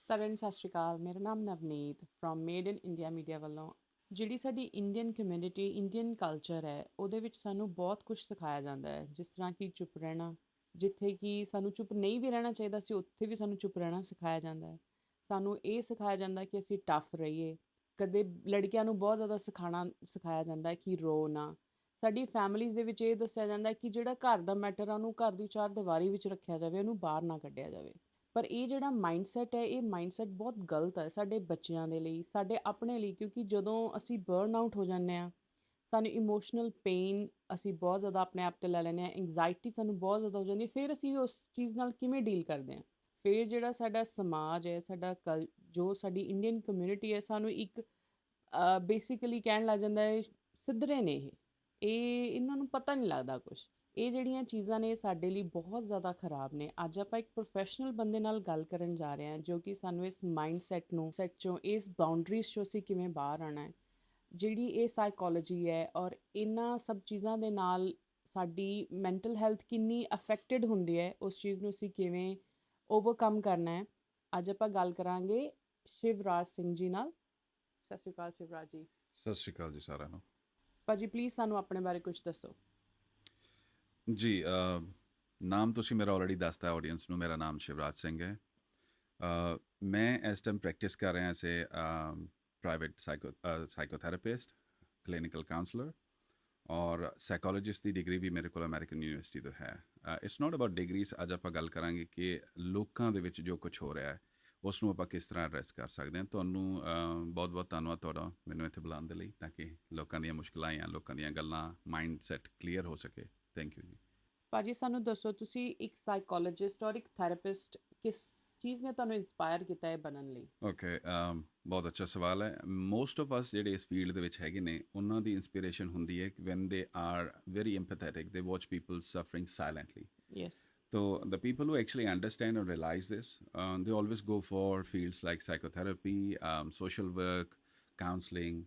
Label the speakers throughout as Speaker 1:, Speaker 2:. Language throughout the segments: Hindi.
Speaker 1: ਸਾਰਿਆਂ ਨੂੰ ਸਤਿ ਸ਼੍ਰੀ ਅਕਾਲ। ਮੇਰਾ ਨਾਮ Navneet from made in India media ਵੱਲੋਂ। ਜਿਹੜੀ ਸਾਡੀ ਇੰਡੀਅਨ ਕਮਿਊਨਿਟੀ ਇੰਡੀਅਨ ਕਲਚਰ ਹੈ ਉਹਦੇ ਵਿੱਚ ਸਾਨੂੰ ਬਹੁਤ ਕੁਝ ਸਿਖਾਇਆ ਜਾਂਦਾ ਹੈ, ਜਿਸ ਤਰ੍ਹਾਂ ਕਿ ਚੁੱਪ ਰਹਿਣਾ। ਜਿੱਥੇ ਕਿ ਸਾਨੂੰ ਚੁੱਪ ਨਹੀਂ ਵੀ ਰਹਿਣਾ ਚਾਹੀਦਾ ਸੀ, ਉੱਥੇ ਵੀ ਸਾਨੂੰ ਚੁੱਪ ਰਹਿਣਾ ਸਿਖਾਇਆ ਜਾਂਦਾ ਹੈ। ਸਾਨੂੰ ਇਹ ਸਿਖਾਇਆ ਜਾਂਦਾ ਕਿ ਅਸੀਂ ਟਫ ਰਹੀਏ। ਕਦੇ ਲੜਕਿਆਂ ਨੂੰ ਬਹੁਤ ਜ਼ਿਆਦਾ ਸਿਖਾਇਆ ਜਾਂਦਾ ਹੈ ਕਿ ਰੋ ਨਾ। ਸਾਡੀ ਫੈਮਿਲੀਜ਼ ਦੇ ਵਿੱਚ ਇਹ ਦੱਸਿਆ ਜਾਂਦਾ ਹੈ ਕਿ ਜਿਹੜਾ ਘਰ ਦਾ ਮੈਟਰ ਆ ਉਹਨੂੰ ਘਰ ਦੀ ਚਾਰ ਦੀਵਾਰੀ ਵਿੱਚ ਰੱਖਿਆ ਜਾਵੇ, ਉਹਨੂੰ ਬਾਹਰ ਨਾ ਕੱਢਿਆ ਜਾਵੇ। ਪਰ ਇਹ ਜਿਹੜਾ ਮਾਈਂਡਸੈਟ ਹੈ, ਇਹ ਮਾਈਂਡਸੈਟ ਬਹੁਤ ਗਲਤ ਹੈ ਸਾਡੇ ਬੱਚਿਆਂ ਦੇ ਲਈ, ਸਾਡੇ ਆਪਣੇ ਲਈ। ਕਿਉਂਕਿ ਜਦੋਂ ਅਸੀਂ ਬਰਨ ਆਊਟ ਹੋ ਜਾਂਦੇ ਹਾਂ, ਸਾਨੂੰ ਇਮੋਸ਼ਨਲ ਪੇਨ ਅਸੀਂ ਬਹੁਤ ਜ਼ਿਆਦਾ ਆਪਣੇ ਆਪ 'ਤੇ ਲੈ ਲੈਂਦੇ ਹਾਂ, ਐਂਗਜ਼ਾਇਟੀ ਸਾਨੂੰ ਬਹੁਤ ਜ਼ਿਆਦਾ ਹੋ ਜਾਂਦੀ ਹੈ। ਫਿਰ ਅਸੀਂ ਉਸ ਚੀਜ਼ ਨਾਲ ਕਿਵੇਂ ਡੀਲ ਕਰਦੇ ਹਾਂ? ਫਿਰ ਜਿਹੜਾ ਸਾਡਾ ਸਮਾਜ ਹੈ, ਜੋ ਸਾਡੀ ਇੰਡੀਅਨ ਕਮਿਊਨਿਟੀ ਹੈ, ਸਾਨੂੰ ਇੱਕ ਬੇਸਿਕਲੀ ਕਹਿਣ ਲੱਗ ਜਾਂਦਾ ਹੈ ਸਿੱਧਰੇ ਨੇ ਇਹਨਾਂ ਨੂੰ ਪਤਾ ਨਹੀਂ ਲੱਗਦਾ ਕੁਛ। ਇਹ ਜਿਹੜੀਆਂ ਚੀਜ਼ਾਂ ਨੇ ਸਾਡੇ ਲਈ ਬਹੁਤ ਜ਼ਿਆਦਾ ਖਰਾਬ ਨੇ। ਅੱਜ ਆਪਾਂ ਇੱਕ ਪ੍ਰੋਫੈਸ਼ਨਲ ਬੰਦੇ ਨਾਲ ਗੱਲ ਕਰਨ ਜਾ ਰਹੇ ਹਾਂ, ਜੋ ਕਿ ਸਾਨੂੰ ਇਸ ਸੈਟ ਚੋਂ, ਇਸ ਬਾਉਂਡਰੀਜ਼ ਚੋਂ ਅਸੀਂ ਕਿਵੇਂ ਬਾਹਰ ਆਉਣਾ ਹੈ। ਜਿਹੜੀ ਇਹ ਸਾਈਕੋਲੋਜੀ ਹੈ ਔਰ ਇਹਨਾਂ ਸਭ ਚੀਜ਼ਾਂ ਦੇ ਨਾਲ ਸਾਡੀ ਮੈਂਟਲ ਹੈਲਥ ਕਿੰਨੀ ਅਫੈਕਟਡ ਹੁੰਦੀ ਹੈ, ਉਸ ਚੀਜ਼ ਨੂੰ ਅਸੀਂ ਕਿਵੇਂ ਓਵਰਕਮ ਕਰਨਾ ਹੈ, ਅੱਜ ਆਪਾਂ ਗੱਲ ਕਰਾਂਗੇ ਸ਼ਿਵਰਾਜ ਸਿੰਘ ਜੀ ਨਾਲ। ਸਤਿ ਸ਼੍ਰੀ ਅਕਾਲ ਸ਼ਿਵਰਾਜ ਜੀ।
Speaker 2: ਸਤਿ ਸ਼੍ਰੀ ਅਕਾਲ ਜੀ ਸਾਰਿਆਂ ਨੂੰ।
Speaker 1: ਭਾਜੀ ਪਲੀਜ਼ ਸਾਨੂੰ ਆਪਣੇ ਬਾਰੇ ਕੁਝ ਦੱਸੋ।
Speaker 2: ਜੀ ਨਾਮ ਤੁਸੀਂ ਮੇਰਾ ਆਲਰੇਡੀ ਦੱਸਤਾ ਆਡੀਅנס ਨੂੰ। ਮੇਰਾ ਨਾਮ ਸ਼ਿਵਰਾਜ ਸਿੰਘ ਹੈ। ਮੈਂ ਇਸ ਟਾਈਮ ਪ੍ਰੈਕਟਿਸ ਕਰ ਰਿਹਾ ਐਜ਼ ਪ੍ਰਾਈਵੇਟ ਸਾਈਕੋਥੈਰੇਪਿਸਟ, ਕਲੀਨਿਕਲ ਕਾਉਂਸਲਰ, ਔਰ ਸਾਈਕੋਲੋਜਿਸਟ ਦੀ ਡਿਗਰੀ ਵੀ ਮੇਰੇ ਕੋਲ ਅਮਰੀਕਨ ਯੂਨੀਵਰਸਿਟੀ ਤੋਂ ਹੈ। It's not about degrees. ਅੱਜ ਆਪਾਂ ਗੱਲ ਕਰਾਂਗੇ ਕਿ ਲੋਕਾਂ ਦੇ ਵਿੱਚ ਜੋ ਕੁਝ ਹੋ ਰਿਹਾ ਹੈ ਉਸ ਨੂੰ ਆਪਾਂ ਕਿਸ ਤਰ੍ਹਾਂ ਐਡਰੈਸ ਕਰ ਸਕਦੇ ਹਾਂ। ਤੁਹਾਨੂੰ ਬਹੁਤ ਬਹੁਤ ਧੰਨਵਾਦ ਤੁਹਾਡਾ ਮੈਨੂੰ ਇੱਥੇ ਬੁਲਾਉਣ ਦੇ ਲਈ, ਤਾਂ ਕਿ ਲੋਕਾਂ ਦੀਆਂ ਮੁਸ਼ਕਲਾਂ ਜਾਂ ਲੋਕਾਂ ਦੀਆਂ ਗੱਲਾਂ, ਮਾਈਂਡ ਸੈਟ ਕਲੀਅਰ ਹੋ ਸਕੇ। ਥੈਂਕ ਯੂ ਜੀ।
Speaker 1: ਭਾਜੀ ਸਾਨੂੰ ਦੱਸੋ, ਤੁਸੀਂ ਇੱਕ ਸਾਈਕੋਲੋਜਿਸਟ ਔਰ ਇੱਕ ਥੈਰੇਪਿਸਟ, ਕਿਸ ਚੀਜ਼ ਨੇ ਤੁਹਾਨੂੰ ਇੰਸਪਾਇਰ ਕੀਤਾ ਹੈ ਬਣਨ ਲਈ?
Speaker 2: ਓਕੇ, ਬਹੁਤ ਅੱਛਾ ਸਵਾਲ ਹੈ। ਮੋਸਟ ਆਫ ਅਸ ਜਿਹੜੇ ਇਸ ਫੀਲਡ ਦੇ ਵਿੱਚ ਹੈਗੇ ਨੇ, ਉਹਨਾਂ ਦੀ ਇੰਸਪੀਰੇਸ਼ਨ ਹੁੰਦੀ ਹੈ ਵੈਨ ਦੇ ਆਰ ਵੈਰੀ ਐਮਪੈਥੈਟਿਕ, ਦੇ watch people suffering silently.
Speaker 1: Yes.
Speaker 2: So the people who actually understand and realize this, they always go for fields like psychotherapy, social work, counseling,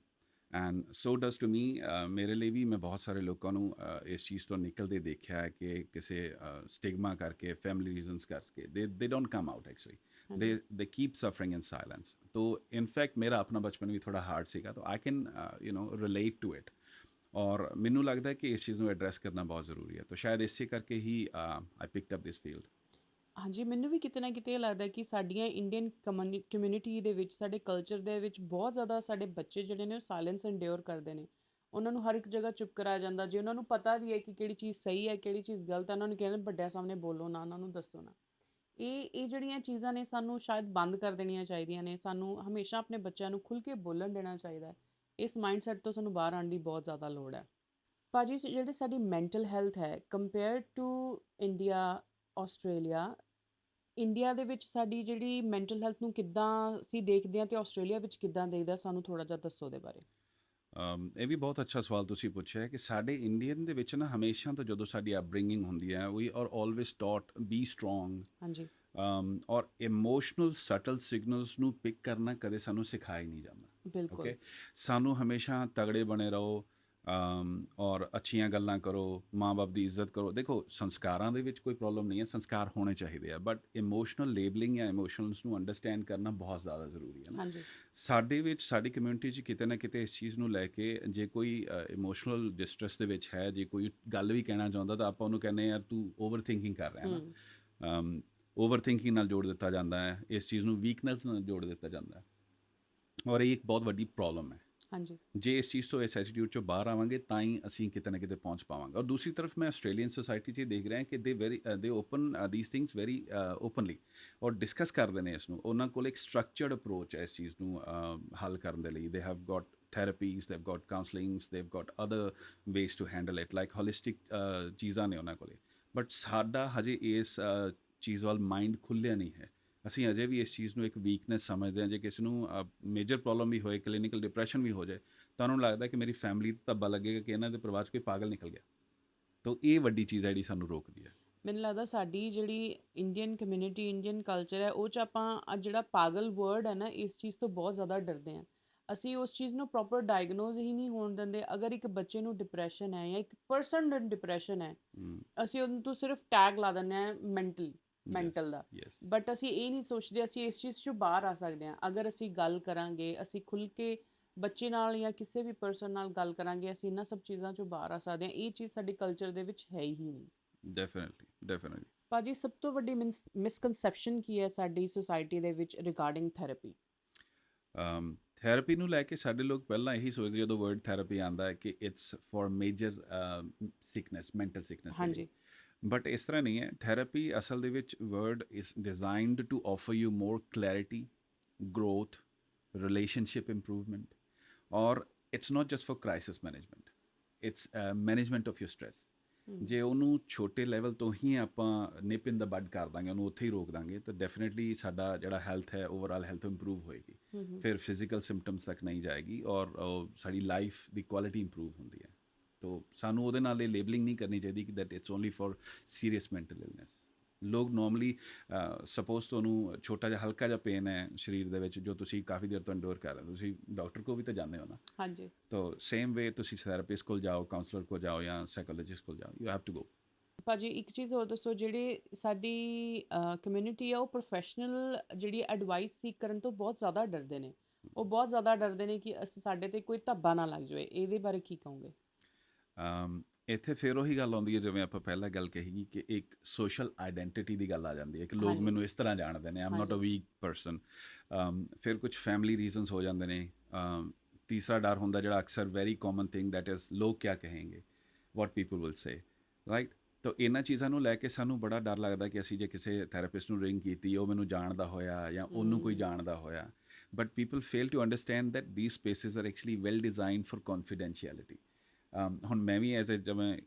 Speaker 2: and so does to me. ਮੇਰੇ ਲਈ ਵੀ ਮੈਂ ਬਹੁਤ ਸਾਰੇ ਲੋਕਾਂ ਨੂੰ ਇਸ ਚੀਜ਼ ਤੋਂ ਨਿਕਲਦੇ ਦੇਖਿਆ ਹੈ ਕਿ ਕਿਸੇ ਸਟਿਗਮਾ ਕਰਕੇ, ਫੈਮਿਲੀ ਰੀਜ਼ਨਸ ਕਰਕੇ they don't come out actually. they keep suffering in silence. तो इनफैक्ट मेरा अपना बचपन भी थोड़ा हार्ड सीखा, तो I can relate to it. ਔਰ ਮੈਨੂੰ ਲੱਗਦਾ ਹੈ ਕਿ ਇਸ ਚੀਜ਼ ਨੂੰ ਐਡਰੈਸ ਕਰਨਾ ਬਹੁਤ ਜ਼ਰੂਰੀ ਹੈ। ਤਾਂ ਸ਼ਾਇਦ ਇਸੇ ਕਰਕੇ ਹੀ ਆਈ ਪਿਕਡ ਅਪ ਦਿਸ ਫੀਲਡ।
Speaker 1: ਹਾਂਜੀ, ਮੈਨੂੰ ਵੀ ਕਿਤੇ ਨਾ ਕਿਤੇ ਇਹ ਲੱਗਦਾ ਕਿ ਸਾਡੀਆਂ ਇੰਡੀਅਨ ਕਮਿਊਨਿਟੀ ਦੇ ਵਿੱਚ, ਸਾਡੇ ਕਲਚਰ ਦੇ ਵਿੱਚ ਬਹੁਤ ਜ਼ਿਆਦਾ ਸਾਡੇ ਬੱਚੇ ਜਿਹੜੇ ਨੇ ਉਹ ਸਾਇਲੈਂਸ ਇੰਡਿਓਰ ਕਰਦੇ ਨੇ। ਉਹਨਾਂ ਨੂੰ ਹਰ ਇੱਕ ਜਗ੍ਹਾ ਚੁੱਪ ਕਰਾਇਆ ਜਾਂਦਾ। ਜੇ ਉਹਨਾਂ ਨੂੰ ਪਤਾ ਵੀ ਹੈ ਕਿ ਕਿਹੜੀ ਚੀਜ਼ ਸਹੀ ਹੈ, ਕਿਹੜੀ ਚੀਜ਼ ਗਲਤ ਹੈ, ਉਹਨਾਂ ਨੂੰ ਕਹਿੰਦੇ ਵੱਡਿਆਂ ਸਾਹਮਣੇ ਬੋਲੋ ਨਾ, ਉਹਨਾਂ ਨੂੰ ਦੱਸੋ ਨਾ। ਇਹ ਜਿਹੜੀਆਂ ਚੀਜ਼ਾਂ ਨੇ ਸਾਨੂੰ ਸ਼ਾਇਦ ਬੰਦ ਕਰ ਦੇਣੀਆਂ ਚਾਹੀਦੀਆਂ ਨੇ। ਸਾਨੂੰ ਹਮੇਸ਼ਾ ਆਪਣੇ ਬੱਚਿਆਂ ਨੂੰ ਖੁੱਲ੍ਹ ਕੇ ਬੋਲਣ ਦੇਣਾ ਚਾਹੀਦਾ ਹੈ। ਇਸ ਮਾਈਂਡਸੈਟ ਤੋਂ ਸਾਨੂੰ ਬਾਹਰ ਆਉਣ ਦੀ ਬਹੁਤ ਜ਼ਿਆਦਾ ਲੋੜ ਹੈ। ਭਾਜੀ ਜਿਹੜੀ ਸਾਡੀ ਮੈਂਟਲ ਹੈਲਥ ਹੈ compare to India, Australia, India ਦੇ ਵਿੱਚ ਸਾਡੀ ਜਿਹੜੀ ਮੈਂਟਲ ਹੈਲਥ ਨੂੰ ਕਿੱਦਾਂ ਅਸੀਂ ਦੇਖਦੇ ਹਾਂ ਅਤੇ ਆਸਟ੍ਰੇਲੀਆ ਵਿੱਚ ਕਿੱਦਾਂ ਦੇਖਦਾ, ਸਾਨੂੰ ਥੋੜ੍ਹਾ ਜਿਹਾ ਦੱਸੋ ਉਹਦੇ ਬਾਰੇ।
Speaker 2: ਇਹ ਵੀ ਬਹੁਤ ਅੱਛਾ ਸਵਾਲ ਤੁਸੀਂ ਪੁੱਛਿਆ ਹੈ ਕਿ ਸਾਡੇ ਇੰਡੀਅਨ ਦੇ ਵਿੱਚ ਨਾ ਹਮੇਸ਼ਾ ਤੋਂ ਜਦੋਂ ਸਾਡੀ ਅਪਬ੍ਰਿੰਗਿੰਗ ਹੁੰਦੀ ਹੈ, we are always taught be strong.
Speaker 1: ਹਾਂਜੀ।
Speaker 2: ਔਰ ਇਮੋਸ਼ਨਲ ਸਟਲ ਸਿਗਨਲਸ ਨੂੰ ਪਿਕ ਕਰਨਾ ਕਦੇ ਸਾਨੂੰ ਸਿਖਾਇਆ ਹੀ ਨਹੀਂ ਜਾਂਦਾ।
Speaker 1: ਬਿਲਕੁਲ।
Speaker 2: ਓਕੇ, ਸਾਨੂੰ ਹਮੇਸ਼ਾ ਤਗੜੇ ਬਣੇ ਰਹੋ, ਔਰ ਅੱਛੀਆਂ ਗੱਲਾਂ ਕਰੋ, ਮਾਂ ਬਾਪ ਦੀ ਇੱਜ਼ਤ ਕਰੋ। ਦੇਖੋ, ਸੰਸਕਾਰਾਂ ਦੇ ਵਿੱਚ ਕੋਈ ਪ੍ਰੋਬਲਮ ਨਹੀਂ ਹੈ, ਸੰਸਕਾਰ ਹੋਣੇ ਚਾਹੀਦੇ ਆ, ਬਟ ਇਮੋਸ਼ਨਲ ਲੇਬਲਿੰਗ ਜਾਂ ਇਮੋਸ਼ਨਲਸ ਨੂੰ ਅੰਡਰਸਟੈਂਡ ਕਰਨਾ ਬਹੁਤ ਜ਼ਿਆਦਾ ਜ਼ਰੂਰੀ ਹੈ ਨਾ।
Speaker 1: ਹਾਂਜੀ।
Speaker 2: ਸਾਡੇ ਵਿੱਚ, ਸਾਡੀ ਕਮਿਊਨਿਟੀ 'ਚ ਕਿਤੇ ਨਾ ਕਿਤੇ ਇਸ ਚੀਜ਼ ਨੂੰ ਲੈ ਕੇ, ਜੇ ਕੋਈ ਇਮੋਸ਼ਨਲ ਡਿਸਟਰੈਸ ਦੇ ਵਿੱਚ ਹੈ, ਜੇ ਕੋਈ ਗੱਲ ਵੀ ਕਹਿਣਾ ਚਾਹੁੰਦਾ, ਤਾਂ ਆਪਾਂ ਉਹਨੂੰ ਕਹਿੰਦੇ ਯਾਰ ਤੂੰ ਓਵਰ ਥਿੰਕਿੰਗ ਕਰ ਰਿਹਾ ਨਾ। ਓਵਰ ਥਿੰਕਿੰਗ ਨਾਲ ਜੋੜ ਦਿੱਤਾ ਜਾਂਦਾ ਹੈ, ਇਸ ਚੀਜ਼ ਨੂੰ ਵੀਕਨੈਸ ਨਾਲ ਜੋੜ ਦਿੱਤਾ ਜਾਂਦਾ ਹੈ, ਔਰ ਇਹ ਇੱਕ ਬਹੁਤ ਵੱਡੀ ਪ੍ਰੋਬਲਮ ਹੈ।
Speaker 1: ਹਾਂਜੀ।
Speaker 2: ਜੇ ਇਸ ਚੀਜ਼ ਤੋਂ, ਇਸ ਐਟੀਟਿਊਡ 'ਚੋਂ ਬਾਹਰ ਆਵਾਂਗੇ ਤਾਂ ਹੀ ਅਸੀਂ ਕਿਤੇ ਨਾ ਕਿਤੇ ਪਹੁੰਚ ਪਾਵਾਂਗੇ। ਔਰ ਦੂਸਰੀ ਤਰਫ ਮੈਂ ਆਸਟ੍ਰੇਲੀਅਨ ਸੋਸਾਇਟੀ 'ਚ ਦੇਖ ਰਿਹਾ ਕਿ ਦੇ ਓਪਨ ਦੀਸ ਥਿੰਗਸ ਵੈਰੀ ਓਪਨਲੀ, ਔਰ ਡਿਸਕਸ ਕਰਦੇ ਨੇ ਇਸ ਨੂੰ। ਉਹਨਾਂ ਕੋਲ ਇੱਕ ਸਟਰਕਚਰਡ ਅਪਰੋਚ ਹੈ ਇਸ ਚੀਜ਼ ਨੂੰ ਹੱਲ ਕਰਨ ਦੇ ਲਈ। They have got therapies, they have got counsellings, they have got other ways to handle it, like holistic ਚੀਜ਼ਾਂ ਨੇ ਉਹਨਾਂ ਕੋਲ। ਬਟ ਸਾਡਾ ਹਜੇ ਇਸ ਚੀਜ਼ ਵੱਲ ਮਾਈਂਡ ਖੁੱਲ੍ਹਿਆ ਨਹੀਂ ਹੈ। ਅਸੀਂ ਅਜੇ ਵੀ ਇਸ ਚੀਜ਼ ਨੂੰ ਇੱਕ ਵੀਕਨੈਸ ਸਮਝਦੇ ਹਾਂ। ਜੇ ਕਿਸੇ ਨੂੰ ਮੇਜਰ ਪ੍ਰੋਬਲਮ ਵੀ ਹੋਏ, ਕਲੀਨਿਕਲ ਡਿਪਰੈਸ਼ਨ ਵੀ ਹੋ ਜਾਏ, ਤਾਂ ਉਹਨੂੰ ਲੱਗਦਾ ਕਿ ਮੇਰੀ ਫੈਮਿਲੀ ਦਾ ਧੱਬਾ ਲੱਗੇਗਾ ਕਿ ਇਹਨਾਂ ਦੇ ਪਰਿਵਾਰ 'ਚ ਕੋਈ ਪਾਗਲ ਨਿਕਲ ਗਿਆ। ਤਾਂ ਇਹ ਵੱਡੀ ਚੀਜ਼ ਹੈ ਜਿਹੜੀ ਸਾਨੂੰ ਰੋਕਦੀ ਹੈ।
Speaker 1: ਮੈਨੂੰ ਲੱਗਦਾ ਸਾਡੀ ਜਿਹੜੀ ਇੰਡੀਅਨ ਕਮਿਊਨਿਟੀ, ਇੰਡੀਅਨ ਕਲਚਰ ਹੈ, ਉਹ 'ਚ ਆਪਾਂ ਜਿਹੜਾ ਪਾਗਲ ਵਰਡ ਹੈ ਨਾ, ਇਸ ਚੀਜ਼ ਤੋਂ ਬਹੁਤ ਜ਼ਿਆਦਾ ਡਰਦੇ ਹਾਂ। ਅਸੀਂ ਉਸ ਚੀਜ਼ ਨੂੰ ਪ੍ਰੋਪਰ ਡਾਇਗਨੋਜ਼ ਹੀ ਨਹੀਂ ਹੋਣ ਦਿੰਦੇ। ਅਗਰ ਇੱਕ ਬੱਚੇ ਨੂੰ ਡਿਪਰੈਸ਼ਨ ਹੈ ਜਾਂ ਇੱਕ ਪਰਸਨ ਨੂੰ ਡਿਪਰੈਸ਼ਨ ਹੈ, ਅਸੀਂ ਉਹਨੂੰ ਤੋਂ ਸਿਰਫ ਟੈਗ ਲਾ ਦਿੰਦੇ ਹਾਂ mental. Mental the.
Speaker 2: Yes
Speaker 1: but ਅਸੀਂ ਇਹ ਨਹੀਂ ਸੋਚਦੇ ਅਸੀਂ ਇਸ ਚੀਜ਼ 'ਚੋਂ ਬਾਹਰ ਆ ਸਕਦੇ ਹਾਂ ਅਗਰ ਅਸੀਂ ਗੱਲ ਕਰਾਂਗੇ, ਅਸੀਂ ਖੁੱਲ੍ਹ ਕੇ ਬੱਚੇ ਨਾਲ ਜਾਂ ਕਿਸੇ ਵੀ ਪਰਸਨ ਨਾਲ ਗੱਲ ਕਰਾਂਗੇ, ਅਸੀਂ ਇਹਨਾਂ ਸਭ ਚੀਜ਼ਾਂ 'ਚੋਂ ਬਾਹਰ ਆ ਸਕਦੇ ਹਾਂ। ਇਹ ਚੀਜ਼ ਸਾਡੇ ਕਲਚਰ ਦੇ ਵਿੱਚ ਹੈ ਹੀ ਨਹੀਂ।
Speaker 2: ਡੈਫੀਨਿਟਲੀ
Speaker 1: ਭਾਜੀ ਸਭ ਤੋਂ ਵੱਡੀ ਮਿਸਕਨਸੈਪਸ਼ਨ ਕੀ ਹੈ ਸਾਡੀ ਸੁਸਾਇਟੀ ਦੇ ਵਿੱਚ ਰਿਗਾਰਡਿੰਗ ਥੈਰੇਪੀ?
Speaker 2: ਥੈਰੇਪੀ ਨੂੰ ਲੈ ਕੇ ਸਾਡੇ ਲੋਕ ਪਹਿਲਾਂ ਇਹੀ ਸੋਚਦੇ ਜਦੋਂ ਵਰਡ ਥੈਰੇਪੀ ਆਉਂਦਾ ਹੈ ਕਿ it's for major sickness, mental sickness.
Speaker 1: ਹਾਂਜੀ।
Speaker 2: ਬਟ ਇਸ ਤਰ੍ਹਾਂ ਨਹੀਂ ਹੈ। ਥੈਰੇਪੀ ਅਸਲ ਦੇ ਵਿੱਚ word is designed to offer you more clarity, growth, relationship improvement, ਔਰ it's not just for crisis management, it's management of your stress. ਜੇ ਉਹਨੂੰ ਛੋਟੇ ਲੈਵਲ ਤੋਂ ਹੀ ਆਪਾਂ ਨਿਪ ਇਨ ਦਾ ਬਡ ਕਰ ਦਾਂਗੇ, ਉਹਨੂੰ ਉੱਥੇ ਹੀ ਰੋਕ ਦਾਂਗੇ, ਤਾਂ ਡੈਫੀਨੇਟਲੀ ਸਾਡਾ ਜਿਹੜਾ ਹੈਲਥ ਹੈ, ਓਵਰਆਲ ਹੈਲਥ ਇੰਪਰੂਵ ਹੋਏਗੀ। ਫਿਰ ਫਿਜ਼ੀਕਲ ਸਿੰਪਟਮਸ ਤੱਕ ਨਹੀਂ ਜਾਏਗੀ ਔਰ ਸਾਡੀ ਲਾਈਫ ਦੀ ਕੁਆਲਿਟੀ ਇੰਪਰੂਵ ਹੁੰਦੀ ਹੈ। ਤੋ ਸਾਨੂੰ ਉਹਦੇ ਨਾਲ ਇਹ ਲੇਬਲਿੰਗ ਨਹੀਂ ਕਰਨੀ ਚਾਹੀਦੀ ਕਿ that it's only for serious mental illness. ਲੋਕ ਨੋਰਮਲੀ ਸਪੋਜ਼ ਤੁਹਾਨੂੰ ਛੋਟਾ ਜਿਹਾ ਹਲਕਾ ਜਿਹਾ ਪੇਨ ਹੈ ਸਰੀਰ ਦੇ ਵਿੱਚ ਜੋ ਤੁਸੀਂ ਕਾਫੀ ਦੇਰ ਤੋਂ ਇੰਡੋਰ ਕਰ ਰਹੇ ਹੋ, ਤੁਸੀਂ ਡਾਕਟਰ ਕੋਲ ਵੀ ਤਾਂ ਜਾਂਦੇ ਹੋ ਨਾ।
Speaker 1: ਹਾਂਜੀ।
Speaker 2: ਤੋ ਸੇਮ ਵੇ ਤੁਸੀਂ ਥੈਰੇਪਿਸਟ ਕੋਲ ਜਾਓ, ਕਾਉਂਸਲਰ ਕੋਲ ਜਾਓ ਜਾਂ ਸਾਈਕੋਲੋਜਿਸਟ ਕੋਲ ਜਾਓ, ਯੂ ਹੈਵ ਟੂ ਗੋ।
Speaker 1: ਭਾਜੀ ਇੱਕ ਚੀਜ਼ ਹੋਰ ਦੱਸੋ, ਜਿਹੜੇ ਸਾਡੀ ਕਮਿਊਨਿਟੀ ਆ ਉਹ ਪ੍ਰੋਫੈਸ਼ਨਲ ਜਿਹੜੀ ਐਡਵਾਈਸ ਸੀਕ ਕਰਨ ਤੋਂ ਬਹੁਤ ਜ਼ਿਆਦਾ ਡਰਦੇ ਨੇ। ਉਹ ਬਹੁਤ ਜ਼ਿਆਦਾ ਡਰਦੇ ਨੇ ਕਿ ਸਾਡੇ 'ਤੇ ਕੋਈ ਧੱਬਾ ਨਾ ਲੱਗ ਜਾਵੇ। ਇਹਦੇ ਬਾਰੇ ਕੀ ਕਹੋਗੇ?
Speaker 2: ਇੱਥੇ ਫਿਰ ਉਹੀ ਗੱਲ ਆਉਂਦੀ ਹੈ ਜਿਵੇਂ ਆਪਾਂ ਪਹਿਲਾਂ ਗੱਲ ਕਹੀ ਕਿ ਇੱਕ ਸੋਸ਼ਲ ਆਈਡੈਂਟੀਟੀ ਦੀ ਗੱਲ ਆ ਜਾਂਦੀ ਹੈ ਕਿ ਲੋਕ ਮੈਨੂੰ ਇਸ ਤਰ੍ਹਾਂ ਜਾਣਦੇ ਨੇ, I am not a weak person. ਫਿਰ ਕੁਝ ਫੈਮਿਲੀ ਰੀਜ਼ਨਸ ਹੋ ਜਾਂਦੇ ਨੇ। ਤੀਸਰਾ ਡਰ ਹੁੰਦਾ ਜਿਹੜਾ ਅਕਸਰ very common thing that is ਲੋਕ ਕਿਆ ਕਹੇਂਗੇ, ਵਾਟ ਪੀਪਲ ਵਿਲ ਸੇ, ਰਾਈਟ। ਤਾਂ ਇਹਨਾਂ ਚੀਜ਼ਾਂ ਨੂੰ ਲੈ ਕੇ ਸਾਨੂੰ ਬੜਾ ਡਰ ਲੱਗਦਾ ਕਿ ਅਸੀਂ ਜੇ ਕਿਸੇ ਥੈਰੇਪਿਸਟ ਨੂੰ ਰਿੰਗ ਕੀਤੀ, ਉਹ ਮੈਨੂੰ ਜਾਣਦਾ ਹੋਇਆ ਜਾਂ ਉਹਨੂੰ ਕੋਈ ਜਾਣਦਾ ਹੋਇਆ। But people fail to understand that these spaces are actually well designed for confidentiality. ਹੁਣ ਮੈਂ ਵੀ ਐਜ਼ ਏ ਜਿਵੇਂ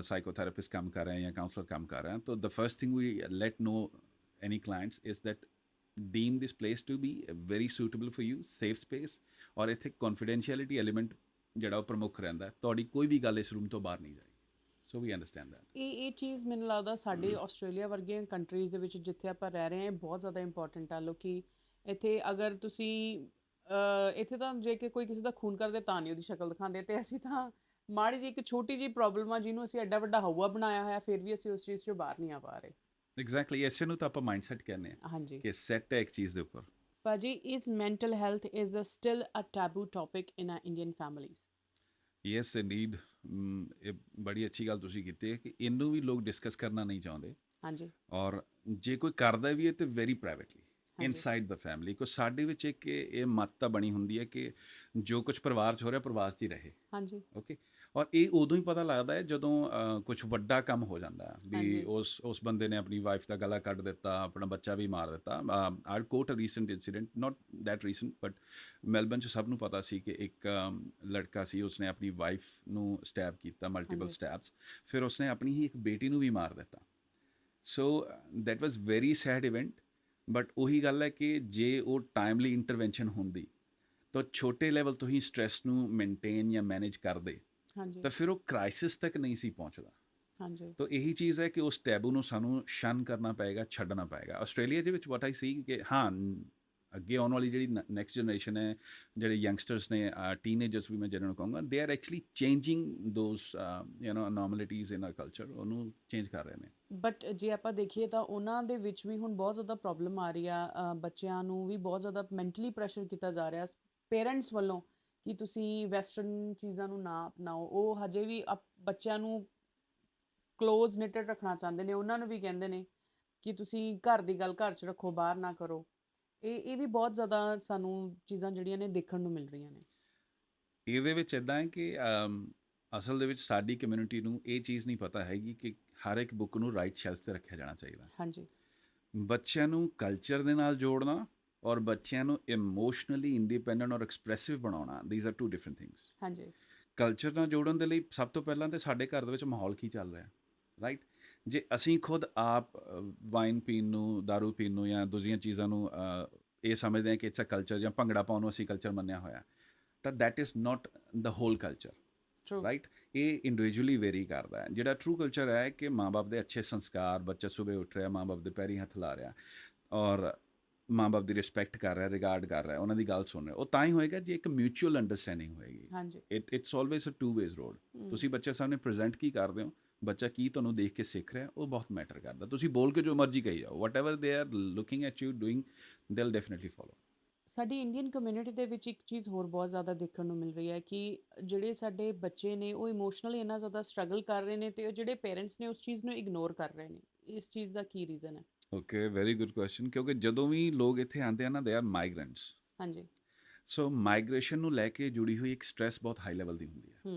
Speaker 2: ਸਾਈਕੋਥੈਰੇਪਿਸਟ ਕੰਮ ਕਰ ਰਿਹਾ ਜਾਂ ਕਾਉਂਸਲਰ ਕੰਮ ਕਰ ਰਿਹਾ, ਤਾਂ the first thing we let know any clients is that deem this place to be very suitable for you, safe space, ਔਰ ਇੱਥੇ confidentiality element ਜਿਹੜਾ ਉਹ ਪ੍ਰਮੁੱਖ ਰਹਿੰਦਾ। ਤੁਹਾਡੀ ਕੋਈ ਵੀ ਗੱਲ ਇਸ ਰੂਮ ਤੋਂ ਬਾਹਰ ਨਹੀਂ ਜਾਏਗੀ। ਸੋ ਵੀ ਅੰਡਰਸਟੈਂਡ ਦੈਟ।
Speaker 1: ਇਹ ਚੀਜ਼ ਮੈਨੂੰ ਲੱਗਦਾ ਸਾਡੇ ਆਸਟ੍ਰੇਲੀਆ ਵਰਗੀਆਂ ਕੰਟਰੀਜ਼ ਦੇ ਵਿੱਚ ਜਿੱਥੇ ਆਪਾਂ ਰਹਿ ਰਹੇ ਹਾਂ, ਇਹ ਬਹੁਤ ਜ਼ਿਆਦਾ ਇੰਪੋਰਟੈਂਟ ਆ। ਲੋਕੀ ਇੱਥੇ ਅਗਰ ਤੁਸੀਂ ਇੱਥੇ ਤਾਂ ਜੇ ਕਿ ਕੋਈ ਕਿਸੇ ਦਾ ਖੂਨ ਕਰਦੇ ਤਾਂ ਨਹੀਂ ਉਹਦੀ ਸ਼ਕਲ ਦਿਖਾਉਂਦੇ, ਅਤੇ ਅਸੀਂ ਤਾਂ ਮਾੜੀ ਜਿਹੀ ਇੱਕ ਛੋਟੀ ਜਿਹੀ ਪ੍ਰੋਬਲਮ ਆ ਜਿਹਨੂੰ ਅਸੀਂ ਐਡਾ ਵੱਡਾ ਹਊਆ ਬਣਾਇਆ ਹੋਇਆ, ਫਿਰ ਵੀ ਅਸੀਂ ਉਸ ਚੀਜ਼ 'ਚੋਂ ਬਾਹਰ ਨਹੀਂ ਆ ਪਾ ਰਹੇ।
Speaker 2: ਐਗਜ਼ੈਕਟਲੀ, ਇਸੇ ਨੂੰ ਤਾਂ ਆਪਾਂ ਮਾਈਂਡਸੈਟ ਕਹਿੰਦੇ ਹਾਂ।
Speaker 1: ਹਾਂਜੀ
Speaker 2: ਕਿ ਸੈੱਟ ਹੈ ਇੱਕ ਚੀਜ਼ ਦੇ ਉੱਪਰ।
Speaker 1: ਭਾਜੀ, is mental health is still a taboo topic in a Indian families?
Speaker 2: Yes Indeed. ਇਹ ਬੜੀ ਅੱਛੀ ਗੱਲ ਤੁਸੀਂ ਕੀਤੀ ਹੈ ਕਿ ਇਹਨੂੰ ਵੀ ਲੋਕ ਡਿਸਕਸ ਕਰਨਾ ਨਹੀਂ ਚਾਹੁੰਦੇ।
Speaker 1: ਹਾਂਜੀ।
Speaker 2: ਔਰ ਜੇ ਕੋਈ ਕਰਦਾ ਵੀ ਹੈ ਤਾਂ ਵੈਰੀ ਪ੍ਰਾਈਵੇਟਲੀ ਇਨਸਾਈਡ ਦਾ ਫੈਮਿਲੀ। ਕਿਉਂਕਿ ਸਾਡੇ ਵਿੱਚ ਇੱਕ ਇਹ ਮੱਤ ਤਾਂ ਬਣੀ ਹੁੰਦੀ ਹੈ ਕਿ ਜੋ ਕੁਝ ਪਰਿਵਾਰ 'ਚ ਹੋ ਰਿਹਾ ਪਰਿਵਾਰ 'ਚ ਹੀ ਰਹੇ।
Speaker 1: ਹਾਂਜੀ।
Speaker 2: ਓਕੇ। ਔਰ ਇਹ ਉਦੋਂ ਹੀ ਪਤਾ ਲੱਗਦਾ ਹੈ ਜਦੋਂ ਕੁਝ ਵੱਡਾ ਕੰਮ ਹੋ ਜਾਂਦਾ ਹੈ ਵੀ ਉਸ ਬੰਦੇ ਨੇ ਆਪਣੀ ਵਾਈਫ ਦਾ ਗਲਾ ਕੱਢ ਦਿੱਤਾ, ਆਪਣਾ ਬੱਚਾ ਵੀ ਮਾਰ ਦਿੱਤਾ। I quote a recent incident, not that recent, but Melbourne 'ਚ ਸਭ ਨੂੰ ਪਤਾ ਸੀ ਕਿ ਇੱਕ ਲੜਕਾ ਸੀ, ਉਸਨੇ ਆਪਣੀ ਵਾਈਫ ਨੂੰ ਸਟੈਬ ਕੀਤਾ, ਮਲਟੀਪਲ ਸਟੈਬਸ। ਫਿਰ ਉਸਨੇ ਆਪਣੀ ਹੀ ਇੱਕ ਬੇਟੀ ਨੂੰ ਵੀ ਮਾਰ ਦਿੱਤਾ। So that was very sad event. But ਉਹੀ ਗੱਲ ਹੈ ਕਿ ਜੇ ਉਹ ਟਾਈਮਲੀ ਇੰਟਰਵੈਂਸ਼ਨ ਹੁੰਦੀ ਤਾਂ ਛੋਟੇ ਲੈਵਲ ਤੋਂ ਹੀ ਸਟ੍ਰੈਸ ਨੂੰ ਮੇਨਟੇਨ ਜਾਂ ਮੈਨੇਜ ਕਰਦੇ ਤਾਂ ਫਿਰ ਉਹ ਕ੍ਰਾਈਸਿਸ ਤੱਕ ਨਹੀਂ ਸੀ ਪਹੁੰਚਦਾ।
Speaker 1: ਹਾਂਜੀ।
Speaker 2: ਤਾਂ ਇਹੀ ਚੀਜ਼ ਹੈ ਕਿ ਉਸ ਟੈਬੂ ਨੂੰ ਸਾਨੂੰ ਸ਼ਨ ਕਰਨਾ ਪਏਗਾ, ਛੱਡਣਾ ਪਏਗਾ। ਆਸਟ੍ਰੇਲੀਆ ਦੇ ਵਿੱਚ ਵਾਟ ਆਈ ਸੀ ਕਿ ਹਾਂ, ਅੱਗੇ ਆਉਣ ਵਾਲੀ ਜਿਹੜੀ ਨੈਕਸਟ ਜਨਰੇਸ਼ਨ ਹੈ, ਜਿਹੜੇ ਯੰਗਸਟਰਸ ਨੇ, ਟੀਨੇਜਰਸ ਵੀ ਮੈਂ ਜਿਹਨਾਂ ਨੂੰ ਕਹੂੰਗਾ, they are actually changing those anomalies in our culture, ਉਹਨੂੰ ਚੇਂਜ ਕਰ ਰਹੇ ਨੇ।
Speaker 1: ਬਟ ਜੇ ਆਪਾਂ ਦੇਖੀਏ ਤਾਂ ਉਹਨਾਂ ਦੇ ਵਿੱਚ ਵੀ ਹੁਣ ਬਹੁਤ ਜ਼ਿਆਦਾ ਪ੍ਰੋਬਲਮ ਆ ਰਹੀ ਆ। ਬੱਚਿਆਂ ਨੂੰ ਵੀ ਬਹੁਤ ਜ਼ਿਆਦਾ ਮੈਂਟਲੀ ਪ੍ਰੈਸ਼ਰ ਕੀਤਾ ਜਾ ਰਿਹਾ ਪੇਰੈਂਟਸ ਵੱਲੋਂ ਕਿ ਤੁਸੀਂ ਵੈਸਟਰਨ ਚੀਜ਼ਾਂ ਨੂੰ ਨਾ ਅਪਣਾਓ। ਉਹ ਹਜੇ ਵੀ ਬੱਚਿਆਂ ਨੂੰ ਕਲੋਜ਼ ਨਿਟਡ ਰੱਖਣਾ ਚਾਹੁੰਦੇ ਨੇ। ਉਹਨਾਂ ਨੂੰ ਵੀ ਕਹਿੰਦੇ ਨੇ ਕਿ ਤੁਸੀਂ ਘਰ ਦੀ ਗੱਲ ਘਰ 'ਚ ਰੱਖੋ, ਬਾਹਰ ਨਾ ਕਰੋ। ਇਹ ਵੀ ਬਹੁਤ ਜ਼ਿਆਦਾ ਸਾਨੂੰ ਚੀਜ਼ਾਂ ਜਿਹੜੀਆਂ ਨੇ ਦੇਖਣ ਨੂੰ ਮਿਲ ਰਹੀਆਂ ਨੇ।
Speaker 2: ਇਹਦੇ ਵਿੱਚ ਇੱਦਾਂ ਹੈ ਕਿ ਅਸਲ ਦੇ ਵਿੱਚ ਸਾਡੀ ਕਮਿਊਨਿਟੀ ਨੂੰ ਇਹ ਚੀਜ਼ ਨਹੀਂ ਪਤਾ ਹੈਗੀ ਕਿ ਹਰ ਇੱਕ ਬੁੱਕ ਨੂੰ ਰਾਈਟ ਸ਼ੈਲਫ 'ਤੇ ਰੱਖਿਆ ਜਾਣਾ ਚਾਹੀਦਾ।
Speaker 1: ਹਾਂਜੀ।
Speaker 2: ਬੱਚਿਆਂ ਨੂੰ ਕਲਚਰ ਦੇ ਨਾਲ ਜੋੜਨਾ ਔਰ ਬੱਚਿਆਂ ਨੂੰ ਇਮੋਸ਼ਨਲੀ ਇੰਡੀਪੈਂਡੈਂਟ ਔਰ ਐਕਸਪ੍ਰੈਸਿਵ ਬਣਾਉਣਾ, these are two different things.
Speaker 1: ਹਾਂਜੀ।
Speaker 2: ਕਲਚਰ ਨਾਲ ਜੋੜਨ ਦੇ ਲਈ ਸਭ ਤੋਂ ਪਹਿਲਾਂ ਤਾਂ ਸਾਡੇ ਘਰ ਦੇ ਵਿੱਚ ਮਾਹੌਲ ਕੀ ਚੱਲ ਰਿਹਾ, ਰਾਈਟ। ਜੇ ਅਸੀਂ ਖੁਦ ਆਪ ਵਾਈਨ ਪੀਣ ਨੂੰ, ਦਾਰੂ ਪੀਣ ਨੂੰ ਜਾਂ ਦੂਜੀਆਂ ਚੀਜ਼ਾਂ ਨੂੰ ਇਹ ਸਮਝਦੇ ਹਾਂ ਕਿ ਇਟਸ ਅ ਕਲਚਰ, ਜਾਂ ਭੰਗੜਾ ਪਾਉਣ ਨੂੰ ਅਸੀਂ ਕਲਚਰ ਮੰਨਿਆ ਹੋਇਆ, ਤਾਂ that is not the hole culture, right. ਇਹ ਇੰਡੀਵਿਜੂਅਲੀ ਵੇਰੀ ਕਰਦਾ ਹੈ। ਜਿਹੜਾ ਟਰੂ ਕਲਚਰ ਹੈ ਕਿ ਮਾਂ ਬਾਪ ਦੇ ਅੱਛੇ ਸੰਸਕਾਰ, ਬੱਚਾ ਸੁਬਹ ਉੱਠ ਰਿਹਾ, ਮਾਂ ਬਾਪ ਦੇ ਪੈਰੀਂ ਹੱਥ ਲਾ ਰਿਹਾ ਔਰ ਮਾਂ ਬਾਪ ਦੀ ਰਿਸਪੈਕਟ ਕਰ ਰਿਹਾ, ਰਿਗਾਰਡ ਕਰ ਰਿਹਾ, ਉਹਨਾਂ ਦੀ ਗੱਲ ਸੁਣ ਰਿਹਾ, ਉਹ ਤਾਂ ਹੀ ਹੋਏਗਾ ਜੇ ਇੱਕ ਮਿਊਚੁਅਲ ਅੰਡਰਸਟੈਂਡਿੰਗ ਹੋਏਗੀ।
Speaker 1: ਹਾਂਜੀ।
Speaker 2: It's always a two ways road. ਤੁਸੀਂ ਬੱਚੇ ਸਾਹਮਣੇ ਪ੍ਰੈਜ਼ੈਂਟ ਕੀ ਕਰਦੇ ਹੋ, ਬੱਚਾ ਕੀ ਤੁਹਾਨੂੰ ਦੇਖ ਕੇ ਸਿੱਖ ਰਿਹਾ ਉਹ ਬਹੁਤ ਮੈਟਰ ਕਰਦਾ। ਤੁਸੀਂ ਬੋਲ ਕੇ ਜੋ ਮਰਜ਼ੀ ਕਹੀ ਜਾਓ, whatever they are looking at you doing they will definitely follow.
Speaker 1: ਸਾਡੀ ਇੰਡੀਅਨ ਕਮਿਊਨਿਟੀ ਦੇ ਵਿੱਚ ਇੱਕ ਚੀਜ਼ ਹੋਰ ਬਹੁਤ ਜ਼ਿਆਦਾ ਦੇਖਣ ਨੂੰ ਮਿਲ ਰਹੀ ਹੈ ਕਿ ਜਿਹੜੇ ਸਾਡੇ ਬੱਚੇ ਨੇ ਉਹ ਇਮੋਸ਼ਨਲੀ ਇੰਨਾ ਜ਼ਿਆਦਾ ਸਟਰਗਲ ਕਰ ਰਹੇ ਨੇ ਤੇ ਉਹ ਜਿਹੜੇ ਪੇਰੈਂਟਸ ਨੇ ਉਸ ਚੀਜ਼ ਨੂੰ ਇਗਨੋਰ ਕਰ ਰਹੇ ਨੇ। ਇਸ ਚੀਜ਼ ਦਾ ਕੀ ਰੀਜ਼ਨ ਹੈ?
Speaker 2: Okay, very good question. ਕਿਉਂਕਿ ਜਦੋਂ ਵੀ ਲੋਕ ਇੱਥੇ ਆਉਂਦੇ ਆ ਨਾ, ਦੇ ਆਰ ਮਾਈਗ੍ਰੈਂਟਸ।
Speaker 1: ਹਾਂਜੀ।
Speaker 2: ਸੋ ਮਾਈਗ੍ਰੇਸ਼ਨ ਨੂੰ ਲੈ ਕੇ ਜੁੜੀ ਹੋਈ ਇੱਕ ਸਟ੍ਰੈਸ ਬਹੁਤ ਹਾਈ ਲੈਵਲ ਦੀ ਹੁੰਦੀ ਹੈ।
Speaker 1: ਹੂੰ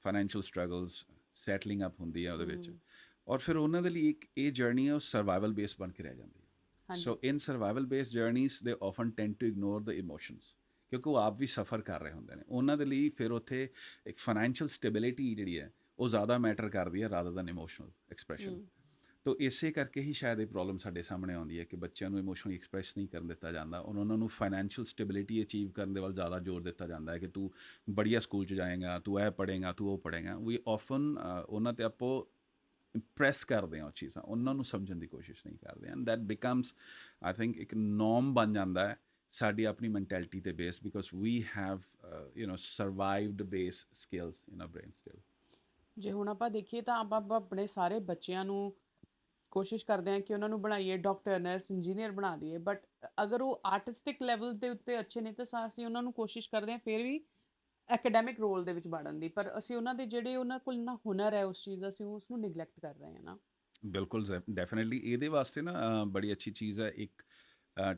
Speaker 2: ਫਾਈਨੈਂਸ਼ੀਅਲ ਸਟਰਗਲਸ, ਸੈਟਲਿੰਗ ਅਪ ਹੁੰਦੀ ਹੈ ਉਹਦੇ ਵਿੱਚ। ਔਰ ਫਿਰ ਉਹਨਾਂ ਦੇ ਲਈ ਇੱਕ ਇਹ ਜਰਨੀ ਹੈ, ਉਹ ਸਰਵਾਈਵਲ ਬੇਸ ਬਣ ਕੇ ਰਹਿ ਜਾਂਦੀ ਹੈ।
Speaker 1: ਹਾਂਜੀ
Speaker 2: so in survival based journeys they often tend to ignore the emotions, ਕਿਉਂਕਿ ਉਹ ਆਪ ਵੀ ਸਫਰ ਕਰ ਰਹੇ ਹੁੰਦੇ ਨੇ। ਉਹਨਾਂ ਦੇ ਲਈ ਫਿਰ ਉੱਥੇ ਇੱਕ ਫਾਈਨੈਂਸ਼ੀਅਲ ਸਟੇਬਿਲਿਟੀ ਜਿਹੜੀ ਹੈ ਉਹ ਜ਼ਿਆਦਾ ਮੈਟਰ ਕਰਦੀ ਹੈ ਰਾਦਰ ਦੈਨ ਇਮੋਸ਼ਨਲ ਐਕਸਪ੍ਰੈਸ਼ਨ। ਤੋ ਇਸੇ ਕਰਕੇ ਹੀ ਸ਼ਾਇਦ ਇਹ ਪ੍ਰੋਬਲਮ ਸਾਡੇ ਸਾਹਮਣੇ ਆਉਂਦੀ ਹੈ ਕਿ ਬੱਚਿਆਂ ਨੂੰ ਇਮੋਸ਼ਨਲੀ ਐਕਸਪ੍ਰੈਸ ਨਹੀਂ ਕਰਨ ਦਿੱਤਾ ਜਾਂਦਾ, ਉਹਨਾਂ ਨੂੰ ਫਾਈਨੈਂਸ਼ੀਅਲ ਸਟੇਬਿਲਿਟੀ ਅਚੀਵ ਕਰਨ ਦੇ ਵੱਲ ਜ਼ਿਆਦਾ ਜ਼ੋਰ ਦਿੱਤਾ ਜਾਂਦਾ ਹੈ ਕਿ ਤੂੰ ਬੜੀਆ ਸਕੂਲ 'ਚ ਜਾਏਗਾ, ਤੂੰ ਇਹ ਪੜ੍ਹੇਗਾ, ਤੂੰ ਉਹ ਪੜ੍ਹੇਗਾ। ਵੀ ਆਫਨ ਉਹਨਾਂ 'ਤੇ ਆਪੋ ਇੰਪ੍ਰੈਸ ਕਰਦੇ ਹਾਂ ਉਹ ਚੀਜ਼ਾਂ, ਉਹਨਾਂ ਨੂੰ ਸਮਝਣ ਦੀ ਕੋਸ਼ਿਸ਼ ਨਹੀਂ ਕਰਦੇ। And that becomes I think ਇੱਕ ਨੋਰਮ ਬਣ ਜਾਂਦਾ ਹੈ ਸਾਡੀ ਆਪਣੀ ਮੈਂਟੈਲਿਟੀ 'ਤੇ base, because we have survived base skills in a brain still.
Speaker 1: ਜੇ ਹੁਣ ਆਪਾਂ ਦੇਖੀਏ ਤਾਂ ਆਪਾਂ ਆਪਣੇ ਸਾਰੇ ਬੱਚਿਆਂ ਨੂੰ ਕੋਸ਼ਿਸ਼ ਕਰਦੇ ਹਾਂ ਕਿ ਉਹਨਾਂ ਨੂੰ ਬਣਾਈਏ ਡਾਕਟਰ, ਨਰਸ, ਇੰਜੀਨੀਅਰ ਬਣਾ ਦਈਏ, ਬਟ ਅਗਰ ਉਹ ਆਰਟਿਸਟਿਕ ਲੈਵਲ ਦੇ ਉੱਤੇ ਅੱਛੇ ਨੇ ਤਾਂ ਅਸੀਂ ਉਹਨਾਂ ਨੂੰ ਕੋਸ਼ਿਸ਼ ਕਰਦੇ ਹਾਂ ਫਿਰ ਵੀ ਐਕੈਡੈਮਿਕ ਰੋਲ ਦੇ ਵਿੱਚ ਵੜਨ ਦੀ, ਪਰ ਅਸੀਂ ਉਹਨਾਂ ਦੇ ਜਿਹੜੇ ਉਹਨਾਂ ਕੋਲ ਨਾ ਹੁਨਰ ਹੈ ਉਸ ਚੀਜ਼ ਦਾ, ਅਸੀਂ ਉਸ ਨੂੰ ਨਿਗਲੈਕਟ ਕਰ ਰਹੇ ਹਾਂ ਨਾ।
Speaker 2: ਬਿਲਕੁਲ ਡੈਫੀਨਿਟਲੀ। ਇਹਦੇ ਵਾਸਤੇ ਨਾ ਬੜੀ ਅੱਛੀ ਚੀਜ਼ ਹੈ, ਇੱਕ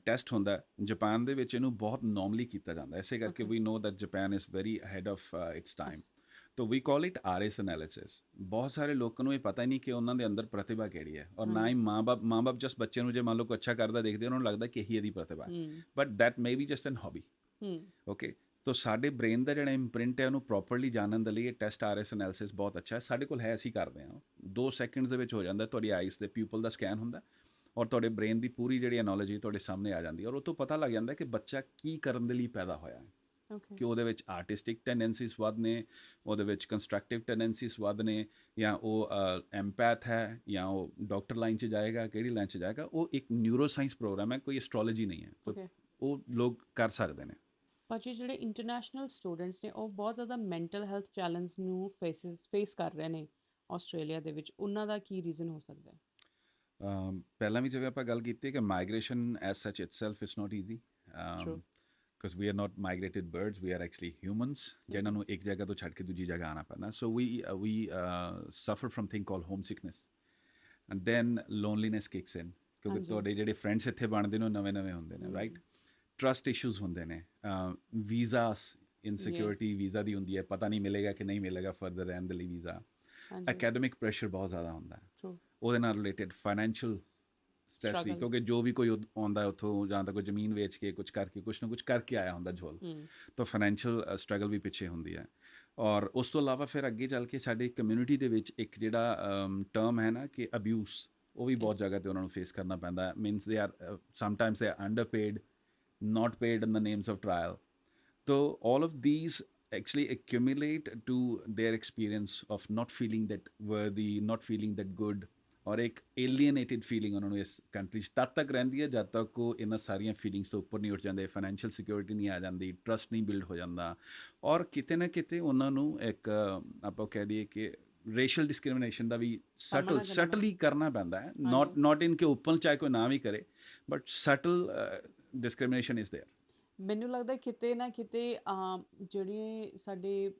Speaker 2: ਟੈਸਟ ਹੁੰਦਾ ਜਾਪਾਨ ਦੇ ਵਿੱਚ, ਇਹਨੂੰ ਬਹੁਤ ਨੋਰਮਲੀ ਕੀਤਾ ਜਾਂਦਾ, ਇਸੇ ਕਰਕੇ we know that Japan is very ahead of its time. ਤੋ we call it RS analysis. ਬਹੁਤ ਸਾਰੇ ਲੋਕਾਂ ਨੂੰ ਇਹ ਪਤਾ ਹੀ ਨਹੀਂ ਕਿ ਉਹਨਾਂ ਦੇ ਅੰਦਰ ਪ੍ਰਤਿਭਾ ਕਿਹੜੀ ਹੈ, ਔਰ ਨਾ ਹੀ ਮਾਂ-ਬਾਪ ਜਸ ਬੱਚੇ ਨੂੰ ਜੇ ਮੰਨ ਲਓ ਕੋਈ ਅੱਛਾ ਕਰਦਾ ਦੇਖਦੇ ਉਹਨਾਂ ਨੂੰ ਲੱਗਦਾ ਕਿ ਇਹੀ ਇਹਦੀ ਪ੍ਰਤਿਭਾ ਹੈ, but that may be just an hobby. Okay, ਤੋ ਸਾਡੇ ਬ੍ਰੇਨ ਦਾ ਜਿਹੜਾ ਇੰਪ੍ਰਿੰਟ ਹੈ ਉਹਨੂੰ ਪ੍ਰੋਪਰਲੀ ਜਾਣਨ ਦੇ ਲਈ ਇਹ ਟੈਸਟ RS ਐਨਾਲਿਸਿਸ ਬਹੁਤ ਅੱਛਾ ਹੈ। ਸਾਡੇ ਕੋਲ ਹੈ, ਅਸੀਂ ਕਰਦੇ ਹਾਂ। 2 ਸੈਕਿੰਡਸ ਦੇ ਵਿੱਚ ਹੋ ਜਾਂਦਾ। ਤੁਹਾਡੀ ਆਈਸ ਦੇ ਪਿਊਪਲ ਦਾ ਸਕੈਨ ਹੁੰਦਾ ਔਰ ਤੁਹਾਡੇ ਬ੍ਰੇਨ ਦੀ ਪੂਰੀ ਜਿਹੜੀ ਐਨੋਲੋਜੀ ਤੁਹਾਡੇ ਸਾਹਮਣੇ ਆ ਜਾਂਦੀ ਹੈ, ਔਰ ਉਹ ਤੋਂ ਪਤਾ ਲੱਗ ਜਾਂਦਾ ਕਿ ਬੱਚਾ ਕੀ ਕਰਨ ਦੇ ਲਈ ਪੈਦਾ ਹੋਇਆ ਹੈ। ਕਿ ਉਹਦੇ ਵਿੱਚ ਆਰਟਿਸਟਿਕ ਟੈਂਡੈਂਸੀਜ਼ ਵੱਧ ਨੇ, ਉਹਦੇ ਵਿੱਚ ਕੰਸਟਰਕਟਿਵ ਟੈਂਡੈਂਸੀਜ਼ ਵੱਧ ਨੇ, ਜਾਂ ਉਹ ਐਮਪੈਥ ਹੈ, ਜਾਂ ਉਹ ਡਾਕਟਰ ਲਾਈਨ 'ਚ ਜਾਏਗਾ, ਕਿਹੜੀ ਲਾਈਨ 'ਚ ਜਾਏਗਾ। ਉਹ ਇੱਕ ਨਿਊਰੋ ਸਾਇੰਸ ਪ੍ਰੋਗਰਾਮ ਹੈ, ਕੋਈ ਐਸਟ੍ਰੋਲੋਜੀ ਨਹੀਂ ਹੈ। ਤਾਂ ਉਹ ਲੋਕ ਕਰ ਸਕਦੇ ਨੇ।
Speaker 1: ਭਾਜੀ ਜਿਹੜੇ ਇੰਟਰਨੈਸ਼ਨਲ ਸਟੂਡੈਂਟਸ ਨੇ ਉਹ ਬਹੁਤ ਜ਼ਿਆਦਾ ਮੈਂਟਲ ਹੈਲਥ ਚੈਲੰਜ ਨੂੰ ਫੇਸ ਕਰ ਰਹੇ ਨੇ ਆਸਟ੍ਰੇਲੀਆ ਦੇ ਵਿੱਚ, ਉਹਨਾਂ ਦਾ ਕੀ ਰੀਜ਼ਨ ਹੋ ਸਕਦਾ ਹੈ?
Speaker 2: ਪਹਿਲਾਂ ਵੀ ਜਿਵੇਂ ਆਪਾਂ ਗੱਲ ਕੀਤੀ ਕਿ migration as such itself is not easy, because we are not migrated birds, we are actually humans ਜਿਹਨਾਂ ਨੂੰ ਇੱਕ ਜਗ੍ਹਾ ਤੋਂ ਛੱਡ ਕੇ ਦੂਜੀ ਜਗ੍ਹਾ ਆਉਣਾ ਪੈਂਦਾ। So we suffer from thing called homesickness, and then loneliness kicks in, ਕਿਉਂਕਿ ਤੁਹਾਡੇ ਜਿਹੜੇ ਫਰੈਂਡਸ ਇੱਥੇ ਬਣਦੇ ਨੇ ਉਹ ਨਵੇਂ ਹੁੰਦੇ ਨੇ, ਰਾਈਟ। ਟਰਸਟ ਇਸ਼ੂਜ਼ ਹੁੰਦੇ ਨੇ, ਵੀਜ਼ਾਸ ਇਨਸਿਕਿਉਰਿਟੀ ਵੀਜ਼ਾ ਦੀ ਹੁੰਦੀ ਹੈ, ਪਤਾ ਨਹੀਂ ਮਿਲੇਗਾ ਕਿ ਨਹੀਂ ਮਿਲੇਗਾ ਫਰਦਰ ਰਹਿਣ ਦੇ ਲਈ ਵੀਜ਼ਾ। ਐਕੈਡਮਿਕ ਪ੍ਰੈਸ਼ਰ ਬਹੁਤ ਜ਼ਿਆਦਾ ਹੁੰਦਾ ਹੈ, ਉਹਦੇ ਨਾਲ ਰਿਲੇਟਡ ਫਾਈਨੈਂਸ਼ੀਅਲ ਸਟ੍ਰੈਸ ਵੀ, ਕਿਉਂਕਿ ਜੋ ਵੀ ਕੋਈ ਆਉਂਦਾ ਉੱਥੋਂ ਜਾਂ ਤਾਂ ਕੋਈ ਜ਼ਮੀਨ ਵੇਚ ਕੇ ਕੁਝ ਕਰਕੇ ਕੁਛ ਨਾ ਕੁਛ ਕਰਕੇ ਆਇਆ ਹੁੰਦਾ ਝੋਲ, ਤਾਂ ਫਾਈਨੈਂਸ਼ੀਅਲ ਸਟਰਗਲ ਵੀ ਪਿੱਛੇ ਹੁੰਦੀ ਹੈ। ਔਰ ਉਸ ਤੋਂ ਇਲਾਵਾ ਫਿਰ ਅੱਗੇ ਚੱਲ ਕੇ ਸਾਡੀ ਕਮਿਊਨਿਟੀ ਦੇ ਵਿੱਚ ਇੱਕ ਜਿਹੜਾ ਟਰਮ ਹੈ ਨਾ ਕਿ ਅਬਿਊਸ, ਉਹ ਵੀ ਬਹੁਤ ਜਗ੍ਹਾ 'ਤੇ ਉਹਨਾਂ ਨੂੰ ਫੇਸ ਕਰਨਾ ਪੈਂਦਾ। Means they are sometimes they are underpaid, not paid in the names of trial. So all of these actually accumulate to their experience of not feeling that worthy, not feeling that good, ਔਰ ਇੱਕ ਏਲੀਏਨੇਟਿਡ ਫੀਲਿੰਗ ਉਹਨਾਂ ਨੂੰ ਇਸ ਕੰਟਰੀ 'ਚ ਤਦ ਤੱਕ ਰਹਿੰਦੀ ਹੈ ਜਦ ਤੱਕ ਉਹ ਇਹਨਾਂ ਸਾਰੀਆਂ ਫੀਲਿੰਗਸ ਤੋਂ ਉੱਪਰ ਨਹੀਂ ਉੱਠ ਜਾਂਦੇ, ਫਾਈਨੈਂਸ਼ੀਅਲ ਸਿਕਿਉਰਿਟੀ ਨਹੀਂ ਆ ਜਾਂਦੀ, ਟਰਸਟ ਨਹੀਂ ਬਿਲਡ ਹੋ ਜਾਂਦਾ, ਔਰ ਕਿਤੇ ਨਾ ਕਿਤੇ ਉਹਨਾਂ ਨੂੰ ਇੱਕ ਆਪਾਂ ਕਹਿ ਦਈਏ ਕਿ ਰੇਸ਼ੀਅਲ ਡਿਸਕ੍ਰਿਮੀਨੇਸ਼ਨ ਦਾ ਵੀ ਸਟਲੀ ਕਰਨਾ ਪੈਂਦਾ ਹੈ। ਨਾਟ ਇਨ ਕਿ ਓਪਨ ਚਾਹੇ ਕੋਈ ਨਾ ਵੀ ਕਰੇ, but shuttle discrimination is there.
Speaker 1: ਮੈਨੂੰ ਲੱਗਦਾ ਕਿਤੇ ਨਾ ਕਿਤੇ ਜਿਹੜੇ ਸਾਡੇ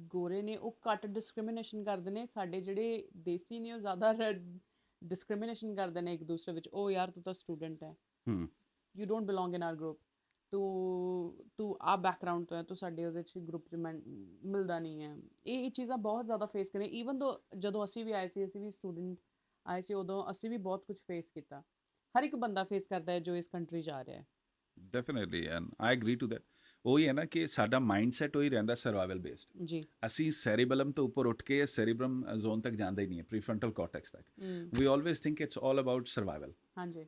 Speaker 1: ਗੋਰੇ ਨੇ ਉਹ ਘੱਟ ਡਿਸਕ੍ਰਿਮੀਨੇਸ਼ਨ ਕਰਦੇ ਨੇ, ਸਾਡੇ ਜਿਹੜੇ ਦੇਸੀ ਨੇ ਉਹ ਜ਼ਿਆਦਾ ਡਿਸਕ੍ਰਿਮੀਨੇਸ਼ਨ ਕਰਦੇ ਨੇ ਇੱਕ ਦੂਸਰੇ ਵਿੱਚ। ਉਹ ਯਾਰ ਤੂੰ ਤਾਂ ਸਟੂਡੈਂਟ ਹੈ, you don't belong in our group, ਤੂੰ ਆ ਬੈਕਗਰਾਊਂਡ ਤੋਂ ਹੈ, ਤੂੰ ਸਾਡੇ ਉਹਦੇ 'ਚ ਗਰੁੱਪ 'ਚ ਮਿਲਦਾ ਨਹੀਂ ਹੈ। ਇਹ ਚੀਜ਼ਾਂ ਬਹੁਤ ਜ਼ਿਆਦਾ ਫੇਸ ਕਰੀਆਂ। ਈਵਨ ਦੋ ਜਦੋਂ ਅਸੀਂ ਵੀ ਆਏ ਸੀ, ਅਸੀਂ ਵੀ ਸਟੂਡੈਂਟ ਆਏ ਸੀ, ਉਦੋਂ ਅਸੀਂ ਵੀ ਬਹੁਤ ਕੁਝ ਫੇਸ ਕੀਤਾ। ਹਰ ਇੱਕ ਬੰਦਾ ਫੇਸ ਕਰਦਾ ਹੈ ਜੋ ਇਸ ਕੰਟਰੀ 'ਚ ਆ ਰਿਹਾ ਹੈ।
Speaker 2: Definitely, and I agree to that. ਉਹੀ ਹੈ ਨਾ ਕਿ ਸਾਡਾ ਮਾਈਂਡ ਸੈਟ ਉਹੀ ਰਹਿੰਦਾ ਸਰਵਾਈਵਲ ਬੇਸਡ।
Speaker 1: ਜੀ,
Speaker 2: ਅਸੀਂ ਸੈਰੀਬਲਮ ਤੋਂ ਉੱਪਰ ਉੱਠ ਕੇ ਸੈਰੀਬਰਮ ਜ਼ੋਨ ਤੱਕ ਜਾਂਦੇ ਹੀ ਨਹੀਂ ਹੈ, ਪ੍ਰੀਫਰੰਟਲ ਕਾਰਟੈਕਸ ਤੱਕ। We always think it's all about survival,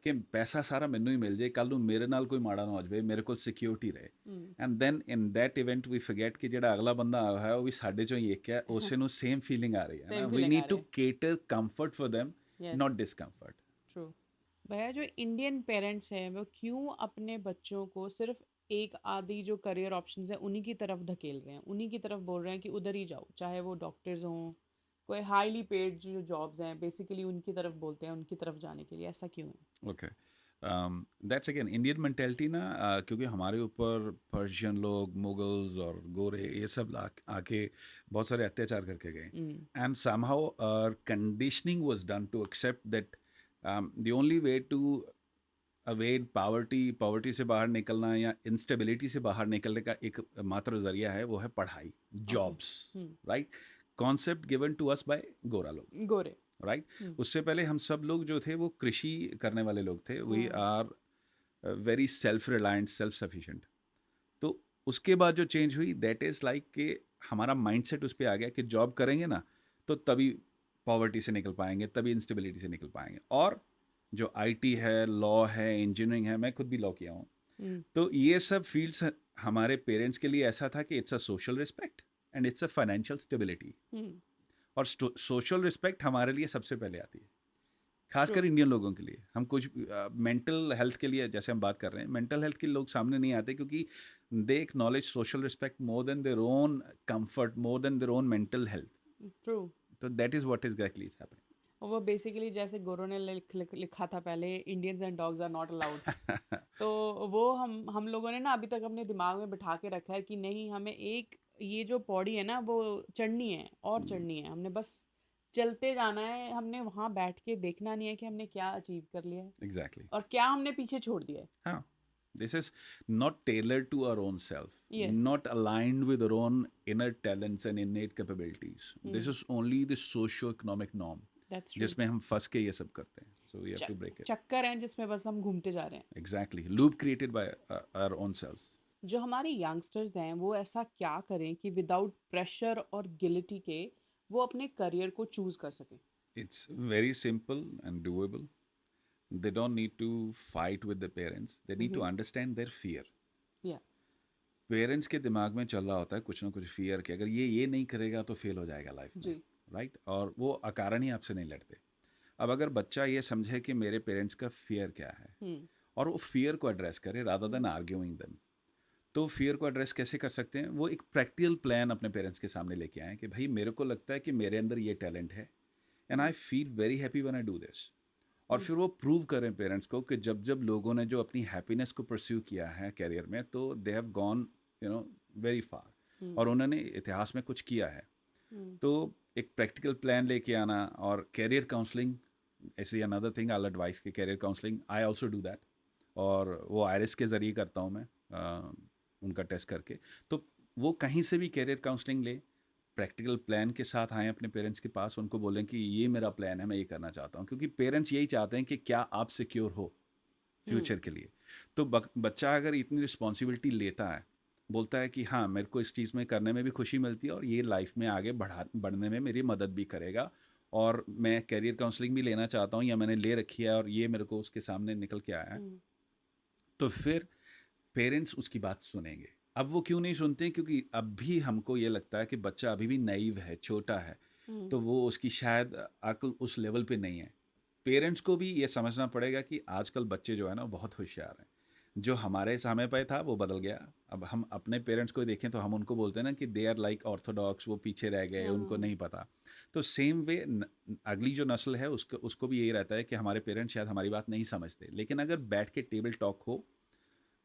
Speaker 2: ਕਿ ਪੈਸਾ ਸਾਰਾ ਮੈਨੂੰ ਹੀ ਮਿਲ ਜੇ, ਕੱਲ੍ਹ ਨੂੰ ਮੇਰੇ ਨਾਲ ਕੋਈ ਮਾੜਾ ਨਾ ਹੋ ਜਾਵੇ, ਮੇਰੇ ਕੋਲ ਸਿਕਿਉਰਿਟੀ ਰਹੇ। And then in that event we forget ਕਿ ਜਿਹੜਾ ਅਗਲਾ ਬੰਦਾ ਆਇਆ ਹੋਇਆ ਉਹ ਵੀ ਸਾਡੇ 'ਚੋਂ ਹੀ ਇੱਕ ਹੈ, ਉਸੇ ਨੂੰ ਸੇਮ ਫੀਲਿੰਗ ਆ ਰਹੀ ਹੈ ਨਾ। We need to cater comfort for them, not discomfort.
Speaker 1: True. भैया जो इंडियन पेरेंट्स हैं वो क्यों अपने बच्चों को सिर्फ एक आधी जो करियर ऑप्शंस हैं उन्हीं की तरफ धकेल रहे हैं, उन्हीं की तरफ बोल रहे हैं कि उधर ही जाओ, चाहे वो डॉक्टर्स हों, कोई हाईली पेड जो जॉब्स हैं बेसिकली उनकी तरफ बोलते हैं उनकी तरफ जाने के लिए। ऐसा क्यों है?
Speaker 2: Okay, that's again Indian mentality ना, क्योंकि हमारे ऊपर पर्शियन लोग, मुगल्स और गोरे ये सब आके बहुत सारे अत्याचार करके गए, and somehow conditioning was done to accept that the only way to avoid poverty से बाहर निकलना या इंस्टेबिलिटी से बाहर निकलने का एक मात्र जरिया है, वो है पढ़ाई, jobs, right? Concept given to us by गोरा लोग,
Speaker 1: गोरे।
Speaker 2: राइट? उससे पहले हम सब लोग जो थे वो कृषि करने वाले लोग थे, we are very self reliant, self sufficient. तो उसके बाद जो चेंज हुई, दैट इज़ लाइक कि हमारा माइंडसेट उस पर आ गया कि जॉब करेंगे ना तो तभी पॉवर्टी से निकल पाएंगे, तभी इंस्टेबिलिटी से निकल पाएंगे। और जो आईटी है, लॉ है, इंजीनियरिंग है, मैं खुद भी लॉ किया हूँ, तो ये सब फील्ड्स हमारे पेरेंट्स के लिए ऐसा था कि it's a social respect and it's a financial stability. और सोशल रिस्पेक्ट हमारे लिए सबसे पहले आती है, खासकर इंडियन लोगों के लिए। हम कुछ मेंटल हेल्थ के लिए जैसे हम बात कर रहे हैं, मेंटल हेल्थ के लोग सामने नहीं आते क्योंकि they acknowledge social respect more than their own comfort, more than their own mental health.
Speaker 1: True.
Speaker 2: तो that is what is exactly is happening.
Speaker 1: वो बेसिकली जैसे गोरों ने लिखा था पहले, Indians and dogs are not allowed. तो वो हम लोगों ने ना अभी तक अपने दिमाग में बिठा के रखा है कि नहीं, हमें एक ये जो पौड़ी है ना वो चढ़नी है और चढ़नी है, हमने बस चलते जाना है, हमने वहाँ बैठ के देखना नहीं है कि हमने क्या अचीव कर लिया है
Speaker 2: एग्जैक्टली।
Speaker 1: और क्या हमने पीछे छोड़ दिया है।
Speaker 2: हाँ, this is not tailored to our own self,
Speaker 1: Yes.
Speaker 2: not aligned with our own inner talents and innate capabilities. This is only the socio-economic norm
Speaker 1: That's true.
Speaker 2: जिसमें हम फंस के ये सब करते हैं. So we have to break it.
Speaker 1: चक्कर हैं जिसमें बस हम घूमते जा रहे हैं।
Speaker 2: Exactly. Loop created by our own selves.
Speaker 1: जो हमारे यंगस्टर्स हैं वो ऐसा क्या करें कि विदाउट प्रेशर और गिल्टी के वो अपने करियर को चूज कर सकें?
Speaker 2: It's very simple and doable. They don't need to fight with the parents. They need to understand their fear.
Speaker 1: या
Speaker 2: पेरेंट्स के दिमाग में चल रहा होता है कुछ ना कुछ फियर कि अगर ये नहीं करेगा तो फेल हो जाएगा लाइफ में,
Speaker 1: जी।
Speaker 2: राइट? और वो अकारण ही आपसे नहीं लड़ते। अब अगर बच्चा ये समझे कि मेरे पेरेंट्स का फियर क्या है और वो फियर को एड्रेस करे रादर देन आर्ग्यूइंग देम, तो फियर को एड्रेस कैसे कर सकते हैं? वो एक प्रैक्टिकल प्लान अपने पेरेंट्स के सामने लेके आए कि भाई मेरे को लगता है कि मेरे अंदर ये टैलेंट है and I feel very happy when I do this. और फिर वो प्रूव करें पेरेंट्स को कि जब जब लोगों ने जो अपनी हैप्पीनेस को परस्यू किया है करियर में, तो they have gone very far और उन्होंने इतिहास में कुछ किया है। तो एक प्रैक्टिकल प्लान लेके आना और कैरियर काउंसलिंग ऐसी अनदर थिंग आई एडवाइस कि career counselling I also do that, और वो आयरिस के ज़रिए करता हूँ मैं, उनका टेस्ट करके। तो वो कहीं से भी कैरियर काउंसलिंग ले, प्रैक्टिकल प्लान के साथ आएँ अपने पेरेंट्स के पास, उनको बोलें कि ये मेरा प्लान है, मैं ये करना चाहता हूँ, क्योंकि पेरेंट्स यही चाहते हैं कि क्या आप सिक्योर हो फ्यूचर के लिए। तो बच्चा अगर इतनी रिस्पॉन्सिबिलिटी लेता है, बोलता है कि हाँ मेरे को इस चीज़ में करने में भी खुशी मिलती है और ये लाइफ में आगे बढ़ने में मेरी मदद भी करेगा, और मैं कैरियर काउंसलिंग भी लेना चाहता हूँ या मैंने ले रखी है और ये मेरे को उसके सामने निकल के आया है, तो फिर पेरेंट्स उसकी बात सुनेंगे। अब वो क्यों नहीं सुनते? क्योंकि अब भी हमको ये लगता है कि बच्चा अभी भी नैव है, छोटा है, तो वो उसकी शायद अक्ल उस लेवल पे नहीं है। पेरेंट्स को भी ये समझना पड़ेगा कि आजकल बच्चे जो है ना बहुत होशियार हैं। जो हमारे समय पे था वो बदल गया। अब हम अपने पेरेंट्स को देखें तो हम उनको बोलते हैं ना कि दे आर लाइक ऑर्थोडॉक्स, वो पीछे रह गए, उनको नहीं पता। तो सेम वे अगली जो नस्ल है उसको भी यही रहता है कि हमारे पेरेंट्स शायद हमारी बात नहीं समझते। लेकिन अगर बैठ के टेबल टॉक हो,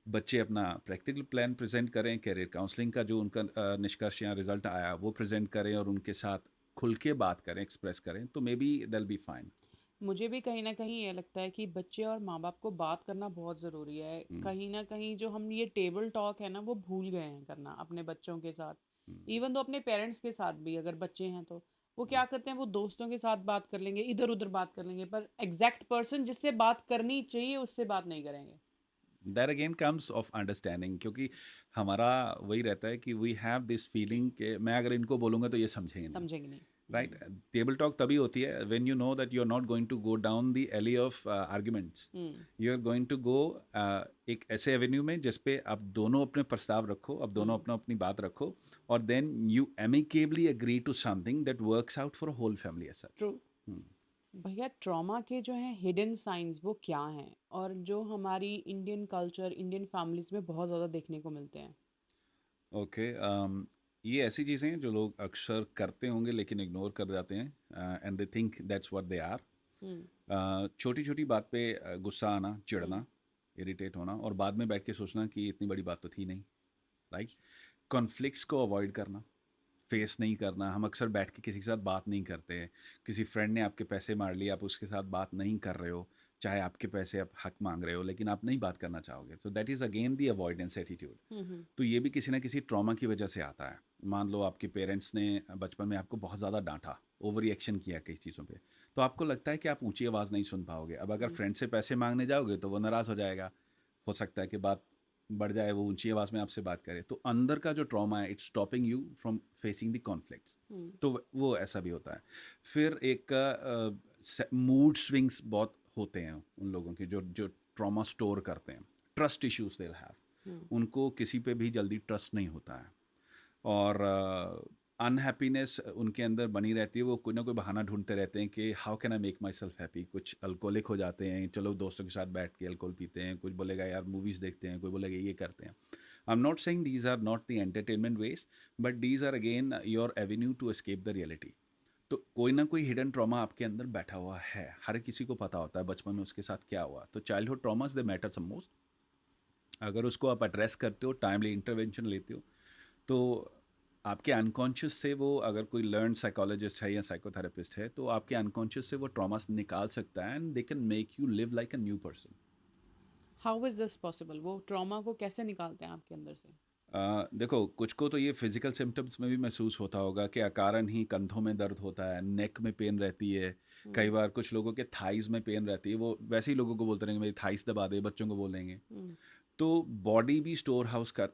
Speaker 2: बच्चे अपना प्रैक्टिकल प्लान प्रेजेंट करें, कैरियर काउंसलिंग का जो उनका निष्कर्ष या रिजल्ट आया वो प्रेजेंट करें और उनके साथ खुल के बात करें, एक्सप्रेस करें, तो may be they will be fine.
Speaker 1: मुझे भी कहीं ना कहीं ये लगता है कि बच्चे और माँ बाप को बात करना बहुत ज़रूरी है। कहीं ना कहीं जो हम ये टेबल टॉक है ना वो भूल गए हैं करना अपने बच्चों के साथ। इवन तो अपने पेरेंट्स के साथ भी अगर बच्चे हैं तो वो क्या करते हैं, वो दोस्तों के साथ बात कर लेंगे, इधर उधर बात कर लेंगे, पर एग्जैक्ट पर्सन जिससे बात करनी चाहिए उससे बात नहीं करेंगे।
Speaker 2: That again comes of understanding, क्योंकि हमारा वही रहता है कि वी हैव दिस फीलिंग कि मैं अगर इनको बोलूँगा तो ये समझेंगे नहीं,
Speaker 1: समझेंगे नहीं।
Speaker 2: राइट? टेबल टॉक तभी होती है when you know that you are not going to go down the alley of arguments, you are going to go एक ऐसे एवेन्यू में जिस पे आप दोनों अपने प्रस्ताव रखो, आप दोनों अपनी बात रखो, और then you amicably agree to something that works out for whole family as such.
Speaker 1: True. भैया ट्रॉमा के जो हैं हिडन साइंस वो क्या हैं और जो हमारी इंडियन कल्चर इंडियन फैमिलीज में बहुत ज़्यादा देखने को मिलते हैं।
Speaker 2: ओके ये ऐसी चीज़ें हैं जो लोग अक्सर करते होंगे लेकिन इग्नोर कर जाते हैं and they think that's what they are.
Speaker 1: Hmm.
Speaker 2: छोटी छोटी बात पे गुस्सा आना, चिढ़ना, इरिटेट होना और बाद में बैठ के सोचना कि इतनी बड़ी बात तो थी नहीं, राइट। कॉन्फ्लिक्ट्स को अवॉइड करना, फेस नहीं करना। हम अक्सर बैठ के किसी के साथ बात नहीं करते हैं। किसी फ्रेंड ने आपके पैसे मार लिए, आप उसके साथ बात नहीं कर रहे हो, चाहे आपके पैसे आप हक मांग रहे हो लेकिन आप नहीं बात करना चाहोगे, तो that is again the avoidance attitude.
Speaker 1: Hmm.
Speaker 2: तो ये भी किसी ना किसी ट्रॉमा की वजह से आता है। मान लो आपके पेरेंट्स ने बचपन में आपको बहुत ज़्यादा डांटा, ओवर रिएक्शन किया कई चीज़ों पे, तो आपको लगता है कि आप ऊंची आवाज़ नहीं सुन पाओगे। अब अगर फ्रेंड से पैसे मांगने जाओगे तो वो नाराज़ हो जाएगा, हो सकता है कि बात बढ़ जाए, वो ऊंची आवाज़ में आपसे बात करे। तो अंदर का जो ट्रॉमा है, its stopping you from facing the conflicts. तो वो ऐसा भी होता है। फिर एक मूड स्विंग्स बहुत होते हैं उन लोगों के जो जो ट्रॉमा स्टोर करते हैं। Trust issues they
Speaker 1: hmm.
Speaker 2: Have, उनको किसी पे भी जल्दी ट्रस्ट नहीं होता है। और अनहैप्पीनेस उनके अंदर बनी रहती है। वो कोई ना कोई बहाना ढूंढते रहते हैं कि how can I make my self happy. कुछ अल्कोहलिक हो जाते हैं, चलो दोस्तों के साथ बैठ के अल्कोहल पीते हैं। कुछ बोलेगा यार मूवीज़ देखते हैं, कोई बोलेगा ये करते हैं। I am not saying these are not the entertainment ways, but these are again your avenue to escape the reality. तो कोई ना कोई हिडन ट्रॉमा आपके अंदर बैठा हुआ है। हर किसी को पता होता है बचपन में उसके साथ क्या हुआ। तो childhood traumas they matter some most. अगर उसको आप एड्रेस करते हो, टाइमली इंटरवेंशन लेते हो, तो आपके अनकॉन्शियस से वो, अगर कोई लर्न साइकोलॉजिस्ट है या साइकोथेरेपिस्ट है, तो आपके अनकॉन्शियस से वो ट्रॉमास निकाल सकता है and they can make you live like a new person.
Speaker 1: How is this possible? वो ट्रॉमा को कैसे निकालते हैं आपके अंदर से?
Speaker 2: देखो, कुछ को तो ये फिजिकल सिम्टम्स में भी महसूस होता होगा कि अकारण ही कंधों में दर्द होता है, नेक में पेन रहती है। कई
Speaker 1: हम्म।
Speaker 2: बार कुछ लोगों के थाइज में पेन रहती है। वो वैसे ही लोगों को बोलते रहेंगे मेरी थाइस दबा दे, बच्चों को बोलेंगे।
Speaker 1: हम्म।
Speaker 2: तो बॉडी भी स्टोर हाउस का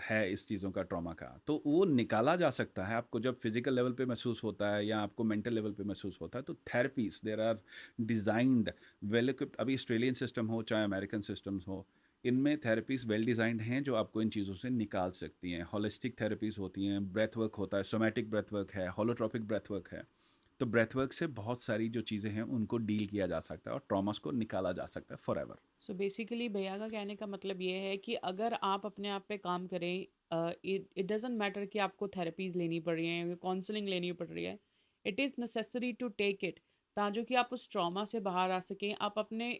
Speaker 2: है इस चीज़ों का, ट्रॉमा का। तो वो निकाला जा सकता है। आपको जब फिजिकल लेवल पे महसूस होता है या आपको मेंटल लेवल पे महसूस होता है, तो therapies there are designed, well equipped. अभी ऑस्ट्रेलियन सिस्टम हो चाहे अमेरिकन सिस्टम्स हो, इनमें थेरेपीज वेल डिज़ाइंड हैं जो आपको इन चीज़ों से निकाल सकती हैं। होलिस्टिक थेरेपीज होती हैं, ब्रेथ वर्क होता है, सोमैटिक ब्रेथ वर्क है, होलोट्रोपिक ब्रेथ वर्क है। तो ब्रेथ वर्क से बहुत सारी जो चीज़ें हैं उनको डील किया जा सकता है और ट्रॉमास को निकाला जा सकता है फॉर एवर।
Speaker 1: सो बेसिकली भैया का कहने का मतलब ये है कि अगर आप अपने आप पे काम करें, इट इट डजेंट मैटर कि आपको थेरेपीज लेनी पड़ रही हैं, काउंसलिंग लेनी पड़ रही है। It is necessary to take it, ताकि कि आप उस ट्रॉमा से बाहर आ सकें। आप अपने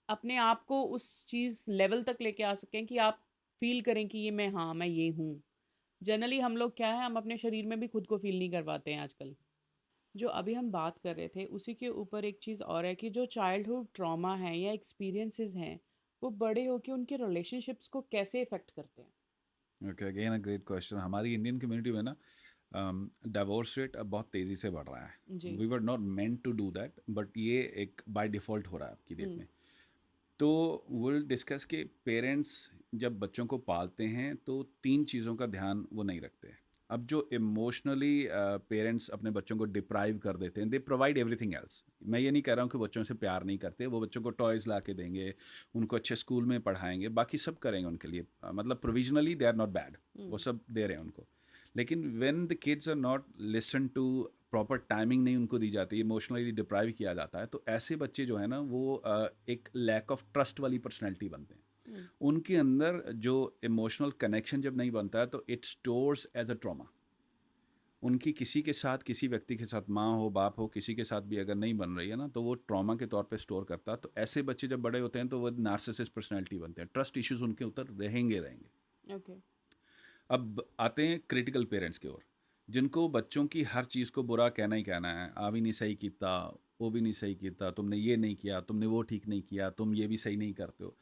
Speaker 1: अपने आप को उस चीज़ लेवल तक लेके आ सकें कि आप फील करें कि ये मैं, हाँ मैं ये हूँ। जनरली हम लोग क्या है, हम अपने शरीर में भी खुद को फील नहीं कर पाते हैं आजकल। जो अभी हम बात कर रहे थे उसी के ऊपर एक चीज़ और है कि जो चाइल्डहुड ट्रॉमा है या एक्सपीरियंसेस हैं, वो बड़े होके उनके रिलेशनशिप्स को कैसे इफ़ेक्ट करते हैं।
Speaker 2: Okay, again a great question. हमारी इंडियन कम्युनिटी में ना डिवोर्स रेट अब बहुत तेज़ी से बढ़ रहा है।
Speaker 1: जी।
Speaker 2: We were not meant to do that, but ये एक बाय डिफ़ॉल्ट हो रहा है आपकी डेट
Speaker 1: हम्म।
Speaker 2: में। तो विल डिस्कस के पेरेंट्स जब बच्चों को पालते हैं तो तीन चीज़ों का ध्यान वो नहीं रखते। अब जो इमोशनली पेरेंट्स अपने बच्चों को डिप्राइव कर देते हैं, दे प्रोवाइड एवरीथिंग एल्स। मैं ये नहीं कह रहा हूँ कि बच्चों से प्यार नहीं करते। वो बच्चों को टॉयज़ ला के देंगे, उनको अच्छे स्कूल में पढ़ाएंगे, बाकी सब करेंगे उनके लिए। मतलब provisionally they are not bad, वो सब दे रहे हैं उनको। लेकिन when the kids are not listen to, proper timing नहीं उनको दी जाती, इमोशनली डिप्राइव किया जाता है, तो ऐसे बच्चे जो है ना वो एक लैक ऑफ ट्रस्ट वाली पर्सनैलिटी बनते हैं।
Speaker 1: हम्म।
Speaker 2: उनके अंदर जो इमोशनल कनेक्शन जब नहीं बनता है तो it stores as a trauma. उनकी किसी के साथ, किसी व्यक्ति के साथ, माँ हो बाप हो, किसी के साथ भी अगर नहीं बन रही है ना, तो वो ट्रॉमा के तौर पे स्टोर करता है। तो ऐसे बच्चे जब बड़े होते हैं तो वो नार्सिसिस्ट पर्सनैलिटी बनते हैं। ट्रस्ट इश्यूज उनके ऊपर रहेंगे रहेंगे।
Speaker 1: ओके।
Speaker 2: अब आते हैं क्रिटिकल पेरेंट्स की ओर, जिनको बच्चों की हर चीज़ को बुरा कहना ही कहना है। आ भी नहीं सही किया, वो भी नहीं सही किया, तुमने ये नहीं किया, तुमने वो ठीक नहीं किया, तुम ये भी सही नहीं करते हो।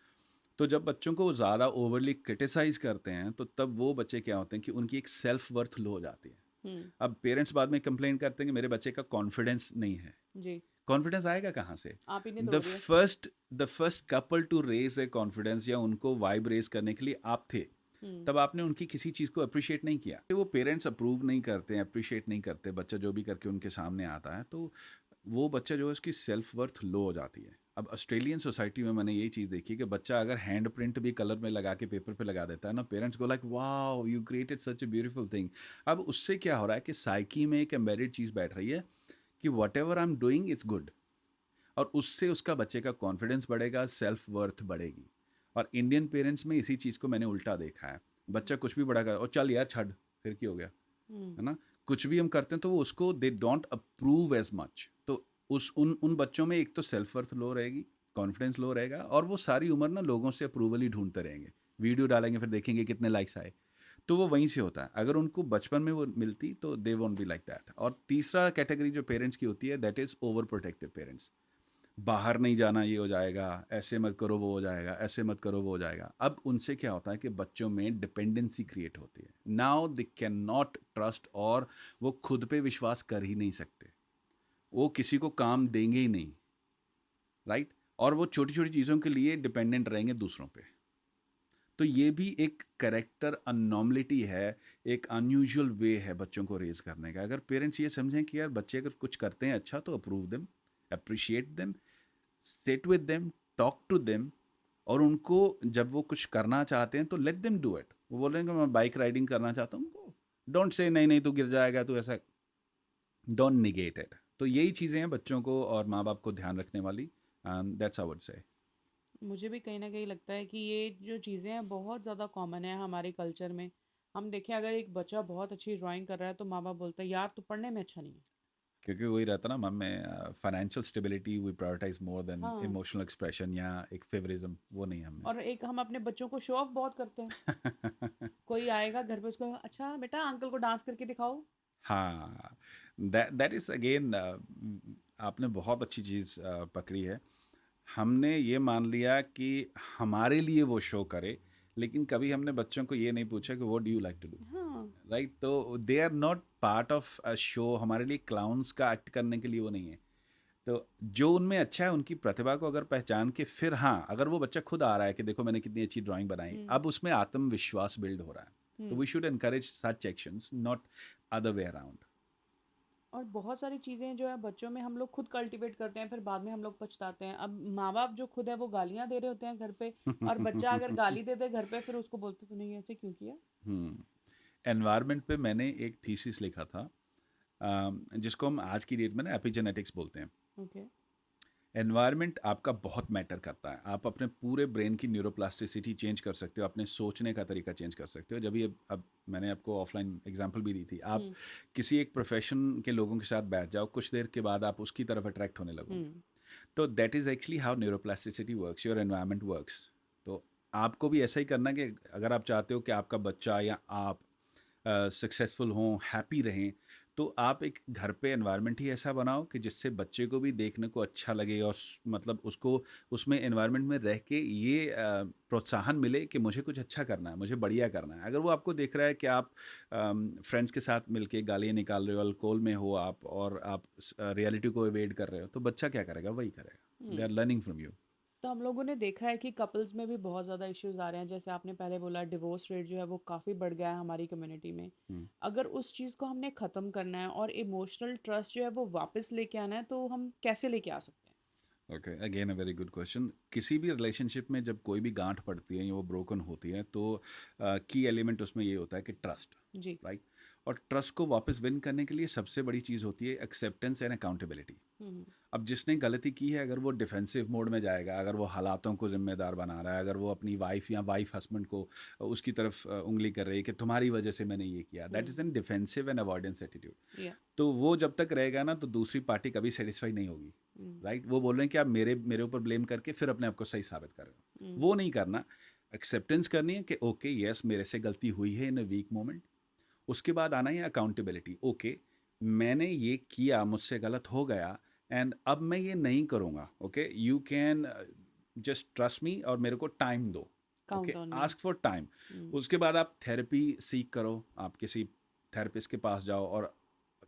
Speaker 2: तो जब बच्चों को ज़्यादा ओवरली क्रिटिसाइज़ करते हैं तो तब वो बच्चे क्या होते हैं कि उनकी एक सेल्फ वर्थ लो हो जाती है।
Speaker 1: हम्म।
Speaker 2: अब पेरेंट्स बाद में कंप्लेन करते हैं कि मेरे बच्चे का कॉन्फिडेंस नहीं है।
Speaker 1: जी।
Speaker 2: कॉन्फिडेंस आएगा कहाँ से?
Speaker 1: आप ही ने
Speaker 2: द
Speaker 1: तोड़ दिया।
Speaker 2: First the first couple to raise a confidence या उनको वाइब रेज करने के लिए आप थे।
Speaker 1: हम्म।
Speaker 2: तब आपने उनकी किसी चीज़ को अप्रिशिएट नहीं किया। वो पेरेंट्स अप्रूव नहीं करते हैं, अप्रिशिएट नहीं करते, बच्चा जो भी करके उनके सामने आता है, तो वो बच्चा जो है उसकी सेल्फ वर्थ लो हो जाती है। अब ऑस्ट्रेलियन सोसाइटी में मैंने ये चीज़ देखी कि बच्चा अगर हैंड प्रिंट भी कलर में लगा के पेपर पे लगा देता है ना, पेरेंट्स को like wow you created such a beautiful thing. अब उससे क्या हो रहा है कि साइकी में एक एम्बेडेड चीज़ बैठ रही है कि what ever I am doing it's good. और उससे उसका बच्चे का कॉन्फिडेंस बढ़ेगा, सेल्फ वर्थ बढ़ेगी। और इंडियन पेरेंट्स में इसी चीज़ को मैंने उल्टा देखा है। बच्चा कुछ भी बड़ा कर, और चल यार छड़, फिर क्या हो गया, है ना? कुछ भी हम करते हैं तो वो उसको they don't approve as much. तो उस उन बच्चों में एक तो सेल्फ वर्थ लो रहेगी, कॉन्फिडेंस लो रहेगा, और वो सारी उम्र ना लोगों से अप्रूवल ही ढूंढते रहेंगे। वीडियो डालेंगे फिर देखेंगे कितने लाइक्स आए। तो वो वहीं से होता है। अगर उनको बचपन में वो मिलती तो they won't be like that. और तीसरा कैटेगरी जो पेरेंट्स की होती है, that is over protective parents. बाहर नहीं जाना, ये हो जाएगा, ऐसे मत करो वो हो जाएगा, ऐसे मत करो वो हो जाएगा। अब उनसे क्या होता है कि बच्चों में डिपेंडेंसी क्रिएट होती है। Now they can not trust, और वो खुद पे विश्वास कर ही नहीं सकते। वो किसी को काम देंगे ही नहीं, राइट? और वो छोटी छोटी चीज़ों के लिए डिपेंडेंट रहेंगे दूसरों पे। तो ये भी एक करेक्टर अनॉर्मलिटी है, एक अनयूजुअल वे है बच्चों को रेज करने का। अगर पेरेंट्स ये समझें कि यार बच्चे अगर कुछ करते हैं अच्छा तो approve them, appreciate them, sit with them, talk to them, और उनको जब वो कुछ करना चाहते हैं तो लेट देम डू इट। वो बोल रहे हैं कि मैं बाइक राइडिंग करना चाहता हूँ, उनको डोंट से नहीं नहीं तू गिर जाएगा, तू ऐसा, डोंट निगेट इट। तो यही चीज़ें हैं बच्चों को और माँ बाप को ध्यान रखने वाली। That's I would say.
Speaker 1: मुझे भी कहीं न कहीं लगता है कि ये जो चीज़ें हैं बहुत ज़्यादा कॉमन है हमारे कल्चर में। हम देखें, अगर एक बच्चा बहुत अच्छी ड्राइंग कर रहा है तो माँ-बाप बोलते हैं यार तू पढ़ने में अच्छा नहीं है।
Speaker 2: क्योंकि वही रहता ना मन में, financial stability we prioritise more than
Speaker 1: हाँ,
Speaker 2: इमोशनल एक्सप्रेशन या एक फेवरिज्म, वो नहीं है
Speaker 1: और एक हम अपने बच्चों को शो ऑफ बहुत करते हैं।
Speaker 2: हमें।
Speaker 1: कोई आएगा घर पे, उसको अच्छा बेटा अंकल को डांस करके दिखाओ।
Speaker 2: हाँ, दैट इज़ अगेन, आपने बहुत अच्छी चीज़ पकड़ी है। हमने ये मान लिया कि हमारे लिए वो शो करे, लेकिन कभी हमने बच्चों को ये नहीं पूछा कि what do you like to do,
Speaker 1: हाँ,
Speaker 2: राइट? तो they are not part of a show. हमारे लिए क्लाउन्स का एक्ट करने के लिए वो नहीं है। तो जो उनमें अच्छा है, उनकी प्रतिभा को अगर पहचान के फिर, हाँ, अगर वो बच्चा खुद आ रहा है कि देखो मैंने कितनी अच्छी ड्राइंग बनाई,
Speaker 1: हुँ,
Speaker 2: अब उसमें आत्मविश्वास बिल्ड हो रहा है। तो
Speaker 1: हुँ।
Speaker 2: We should encourage such actions, not other way around.
Speaker 1: और बहुत सारी चीज़ें जो है बच्चों में हम लोग खुद कल्टीवेट करते हैं, फिर बाद में हम लोग पछताते हैं। अब माँ-बाप जो खुद है वो गालियाँ दे रहे होते हैं घर पे, और बच्चा अगर गाली दे दे घर पे फिर उसको बोलते तूने ये ऐसे क्यों किया?
Speaker 2: एनवायरनमेंट पे मैंने एक थीसिस लिखा था, जिसको हम आज की डेट में ना एपिजेनेटिक्स बोलते हैं।
Speaker 1: ओके।
Speaker 2: एनवायरनमेंट आपका बहुत मैटर करता है। आप अपने पूरे ब्रेन की न्यूरोप्लास्टिसिटी चेंज कर सकते हो, अपने सोचने का तरीका चेंज कर सकते हो। जब ये, अब मैंने आपको ऑफलाइन एग्जांपल भी दी थी, आप
Speaker 1: हुँ,
Speaker 2: किसी एक प्रोफेशन के लोगों के साथ बैठ जाओ, कुछ देर के बाद आप उसकी तरफ अट्रैक्ट होने लगोगे।
Speaker 1: हुँ,
Speaker 2: तो that is actually how neuroplasticity works, your environment works. तो आपको भी ऐसा ही करना कि अगर आप चाहते हो कि आपका बच्चा या आप सक्सेसफुल हों, हैप्पी रहें, तो आप एक घर पे एनवायरनमेंट ही ऐसा बनाओ कि जिससे बच्चे को भी देखने को अच्छा लगे, और मतलब उसको उसमें एनवायरनमेंट में रह के ये प्रोत्साहन मिले कि मुझे कुछ अच्छा करना है, मुझे बढ़िया करना है। अगर वो आपको देख रहा है कि आप फ्रेंड्स के साथ मिलके गालियाँ निकाल रहे हो, अल्कोहल में हो आप, और आप रियलिटी को एवेड कर रहे हो, तो बच्चा क्या करेगा? वही करेगा। They
Speaker 1: hmm.
Speaker 2: Are learning from you.
Speaker 1: तो हम लोगों ने देखा है कि कपल्स में भी बहुत ज़्यादा इश्यूज़ आ रहे हैं। जैसे आपने पहले बोला, डिवोर्स रेट जो है वो काफ़ी बढ़ गया है हमारी कम्युनिटी में। अगर उस चीज़ को हमने ख़त्म करना है और इमोशनल ट्रस्ट जो है वो वापस लेके आना है, तो हम कैसे लेके आ सकते हैं?
Speaker 2: Okay, again a very good question. किसी भी रिलेशनशिप में जब कोई भी गांठ पड़ती है या वो ब्रोकन होती है, तो की एलिमेंट उसमें ये होता है कि ट्रस्ट,
Speaker 1: जी।
Speaker 2: राइट? और ट्रस्ट को वापस विन करने के लिए सबसे बड़ी चीज़ होती है एक्सेप्टेंस एंड अकाउंटेबिलिटी।
Speaker 1: हुँ,
Speaker 2: अब जिसने गलती की है, अगर वो डिफेंसिव मोड में जाएगा, अगर वो हालातों को जिम्मेदार बना रहा है, अगर वो अपनी वाइफ या वाइफ हस्बैंड को उसकी तरफ उंगली कर रही है कि तुम्हारी वजह से मैंने ये किया, that is
Speaker 1: hmm,
Speaker 2: an defensive and avoidance attitude.
Speaker 1: या
Speaker 2: तो वो जब तक रहेगा ना, तो दूसरी पार्टी कभी सेटिस्फाई नहीं होगी,
Speaker 1: हुँ,
Speaker 2: राइट? वो बोल रहे हैं कि आप मेरे मेरे ऊपर ब्लेम करके फिर अपने आप को सही साबित कर रहे हो।
Speaker 1: हुँ,
Speaker 2: वो नहीं करना। एक्सेप्टेंस करनी है कि ओके यस, मेरे से गलती हुई है इन अ वीक मोमेंट। उसके बाद आना है अकाउंटेबिलिटी। ओके, मैंने ये किया, मुझसे गलत हो गया, एंड अब मैं ये नहीं करूँगा। Okay, you can just trust me और मेरे को टाइम दो। Okay,
Speaker 1: count on me.
Speaker 2: Ask for time.
Speaker 1: हुँ,
Speaker 2: उसके बाद आप थेरेपी सीख करो, आप किसी थेरेपिस्ट के पास जाओ, और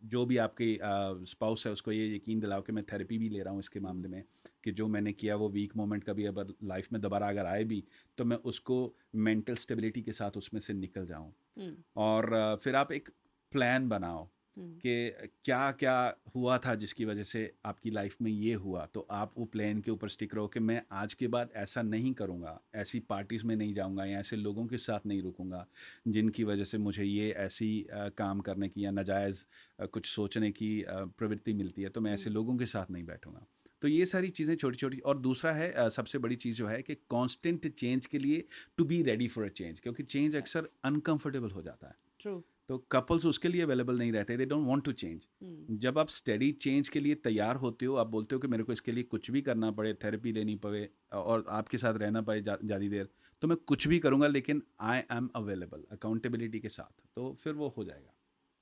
Speaker 2: जो भी आपकी स्पाउस है उसको ये यकीन दिलाओ कि मैं थेरेपी भी ले रहा हूँ इसके
Speaker 1: हुँ,
Speaker 2: मामले में, कि जो मैंने किया वो वीक मोमेंट कभी अगर लाइफ में दोबारा अगर आए भी, तो मैं उसको मेंटल स्टेबिलिटी के साथ उसमें से निकल जाऊँ।
Speaker 1: हुँ,
Speaker 2: और फिर आप एक प्लान बनाओ
Speaker 1: हुँ,
Speaker 2: कि क्या क्या हुआ था जिसकी वजह से आपकी लाइफ में ये हुआ, तो आप वो प्लान के ऊपर स्टिक रहो कि मैं आज के बाद ऐसा नहीं करूँगा, ऐसी पार्टीज़ में नहीं जाऊँगा, या ऐसे लोगों के साथ नहीं रुकूंगा जिनकी वजह से मुझे ये ऐसी काम करने की या नाजायज़ कुछ सोचने की प्रवृत्ति मिलती है, तो मैं ऐसे
Speaker 1: हुँ,
Speaker 2: लोगों के साथ नहीं बैठूंगा। तो ये सारी चीज़ें छोटी-छोटी, और दूसरा है सबसे बड़ी चीज़ जो है कि कांस्टेंट चेंज के लिए to be ready for a change, क्योंकि चेंज
Speaker 1: Yeah,
Speaker 2: अक्सर अनकंफर्टेबल हो जाता है।
Speaker 1: true.
Speaker 2: तो कपल्स उसके लिए अवेलेबल नहीं रहते, they don't want to change.
Speaker 1: Hmm.
Speaker 2: जब आप स्टेडी चेंज के लिए तैयार होते हो, आप बोलते हो कि मेरे को इसके लिए कुछ भी करना पड़े, थेरेपी लेनी पड़े और आपके साथ रहना पड़े ज़्यादा देर, तो मैं कुछ भी करूँगा, लेकिन आई एम अवेलेबल अकाउंटेबिलिटी के साथ, तो फिर वो हो जाएगा।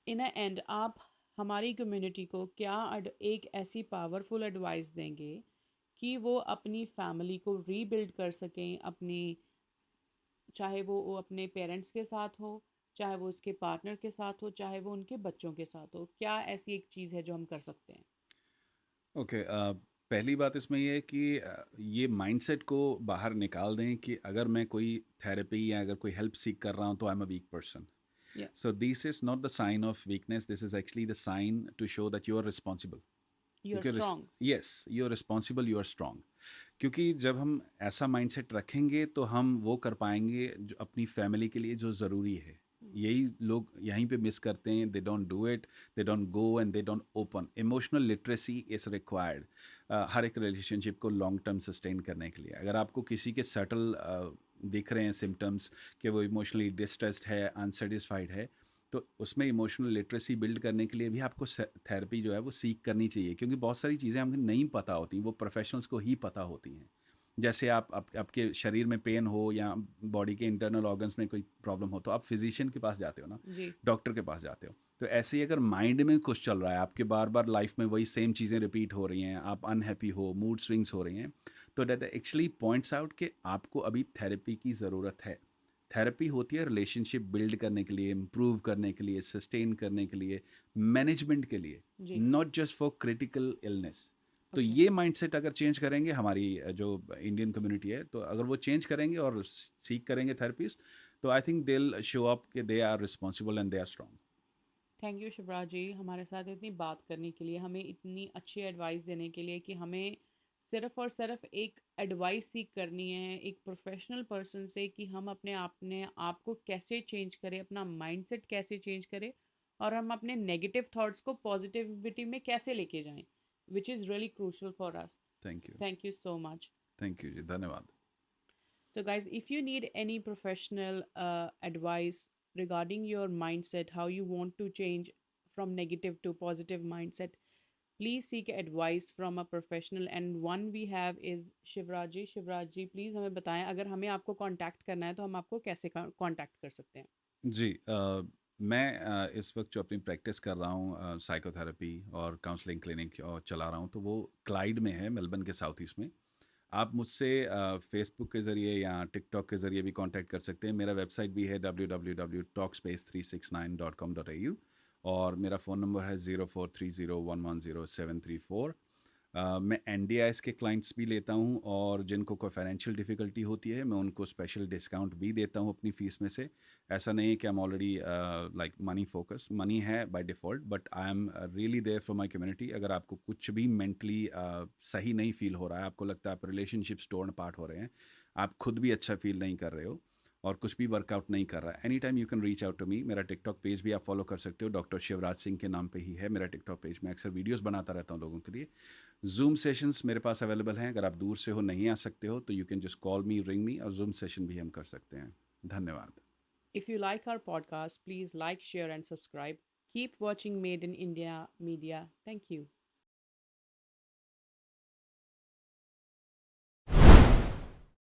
Speaker 1: इन अ एंड आप हमारी कम्युनिटी को क्या एक ऐसी पावरफुल एडवाइस देंगे कि वो अपनी फैमिली को रीबिल्ड कर सकें, अपनी, चाहे वो अपने पेरेंट्स के साथ हो, चाहे वो उसके पार्टनर के साथ हो, चाहे वो उनके बच्चों के साथ हो, क्या ऐसी एक चीज़ है जो हम कर सकते हैं?
Speaker 2: ओके, पहली बात इसमें ये है कि ये माइंडसेट को बाहर निकाल दें कि अगर मैं कोई थेरेपी या अगर कोई हेल्प सीख कर रहा हूँ तो I am a weak person.
Speaker 1: या
Speaker 2: So this is not the sign of weakness. This is actually the sign to show that you are responsible.
Speaker 1: You are
Speaker 2: क्योंकि
Speaker 1: strong.
Speaker 2: yes, you are responsible, you are strong. क्योंकि जब हम ऐसा माइंडसेट रखेंगे तो हम वो कर पाएंगे जो अपनी फैमिली के लिए जो ज़रूरी है। यही लोग यहीं पे मिस करते हैं, they don't do it, they don't go and they don't open. Emotional literacy is required हर एक रिलेशनशिप को लॉन्ग टर्म सस्टेन करने के लिए। अगर आपको किसी के सटल दिख रहे हैं सिम्टम्स कि वो इमोशनली डिस्ट्रेस्ड है, अनसेटिस्फाइड है, तो उसमें इमोशनल लिटरेसी बिल्ड करने के लिए भी आपको थेरेपी जो है वो सीख करनी चाहिए, क्योंकि बहुत सारी चीज़ें हमें नहीं पता होती, वो प्रोफेशनल्स को ही पता होती हैं। जैसे आपके शरीर में पेन हो या बॉडी के इंटरनल ऑर्गन्स में कोई प्रॉब्लम हो, तो आप फिजिशियन के पास जाते हो ना,
Speaker 1: जी.
Speaker 2: डॉक्टर के पास जाते हो। तो ऐसे ही अगर माइंड में कुछ चल रहा है, आपके बार बार लाइफ में वही सेम चीज़ें रिपीट हो रही हैं, आप अनहैप्पी हो, मूड स्विंग्स हो रही हैं, तो दैट एक्चुअली पॉइंट्स आउट कि आपको अभी थेरेपी की ज़रूरत है। थेरेपी होती है रिलेशनशिप बिल्ड करने के लिए, इम्प्रूव करने के लिए, सस्टेन करने के लिए, मैनेजमेंट के लिए,
Speaker 1: जी.
Speaker 2: Not just for critical illness. तो
Speaker 1: ओके.
Speaker 2: ये माइंडसेट अगर चेंज करेंगे, हमारी जो इंडियन कम्युनिटी है, तो अगर वो चेंज करेंगे और सीख करेंगे थेरेपीज, तो I think they will show up कि they are responsible and they are strong.
Speaker 1: Thank you Shivraj ji, हमारे साथ इतनी बात करने के लिए, हमें इतनी अच्छी एडवाइस देने के लिए कि हमें सिर्फ़ और सिर्फ एक एडवाइस सीख करनी है एक प्रोफेशनल पर्सन से कि हम अपने आप को कैसे चेंज करें, अपना माइंडसेट कैसे चेंज करें और हम अपने नेगेटिव थॉट्स को पॉजिटिविटी में कैसे लेके जाएं, which is really crucial for us.
Speaker 2: Thank you.
Speaker 1: Thank you so much.
Speaker 2: Thank you जी, धन्यवाद।
Speaker 1: So, guys, if you need any professional advice regarding your mindset, how you want to change from negative to positive mindset, please seek advice from a professional. And one we have is Shivraji. Shivraji, please हमें बताएं अगर हमें आपको कांटेक्ट करना है तो हम आपको कैसे कांटेक्ट कर सकते हैं.
Speaker 2: जी, मैं इस वक्त जो अपनी प्रैक्टिस कर रहा हूँ साइकोथेरेपी और काउंसलिंग क्लिनिक और चला रहा हूँ, तो वो क्लाइड में है, मेलबर्न के साउथ ईस्ट में। आप मुझसे फेसबुक के ज़रिए या टिकटॉक के ज़रिए भी कांटेक्ट कर सकते हैं। मेरा वेबसाइट भी है www.talkspace369.com.au, और मेरा फ़ोन नंबर है 0430110734। मैं एनडीआईएस के क्लाइंट्स भी लेता हूँ, और जिनको कोई फाइनेंशियल डिफ़िकल्टी होती है, मैं उनको स्पेशल डिस्काउंट भी देता हूँ अपनी फ़ीस में से। ऐसा नहीं है कि I am already like money focus, money है by default, but I am really there for my community. अगर आपको कुछ भी मेंटली सही नहीं फ़ील हो रहा है, आपको लगता है आप रिलेशनशिप्स टोर्न अपार्ट हो रहे हैं, आप खुद भी अच्छा फ़ील नहीं कर रहे हो और कुछ भी वर्कआउट नहीं कर रहा है, any time you can reach out to me. मेरा टिकटॉक पेज भी आप फॉलो कर सकते हो, डॉक्टर शिवराज सिंह के नाम पे ही है मेरा टिकटॉक पेज। मैं अक्सर वीडियोस बनाता रहता हूँ लोगों के लिए। जूम सेशंस मेरे पास अवेलेबल हैं, अगर आप दूर से हो, नहीं आ सकते हो, तो you can just call me, ring me, और जूम सेशन भी हम कर सकते हैं। धन्यवाद।
Speaker 1: If you like our podcast, please like, share, and subscribe. Keep watching Made in India Media. Thank you.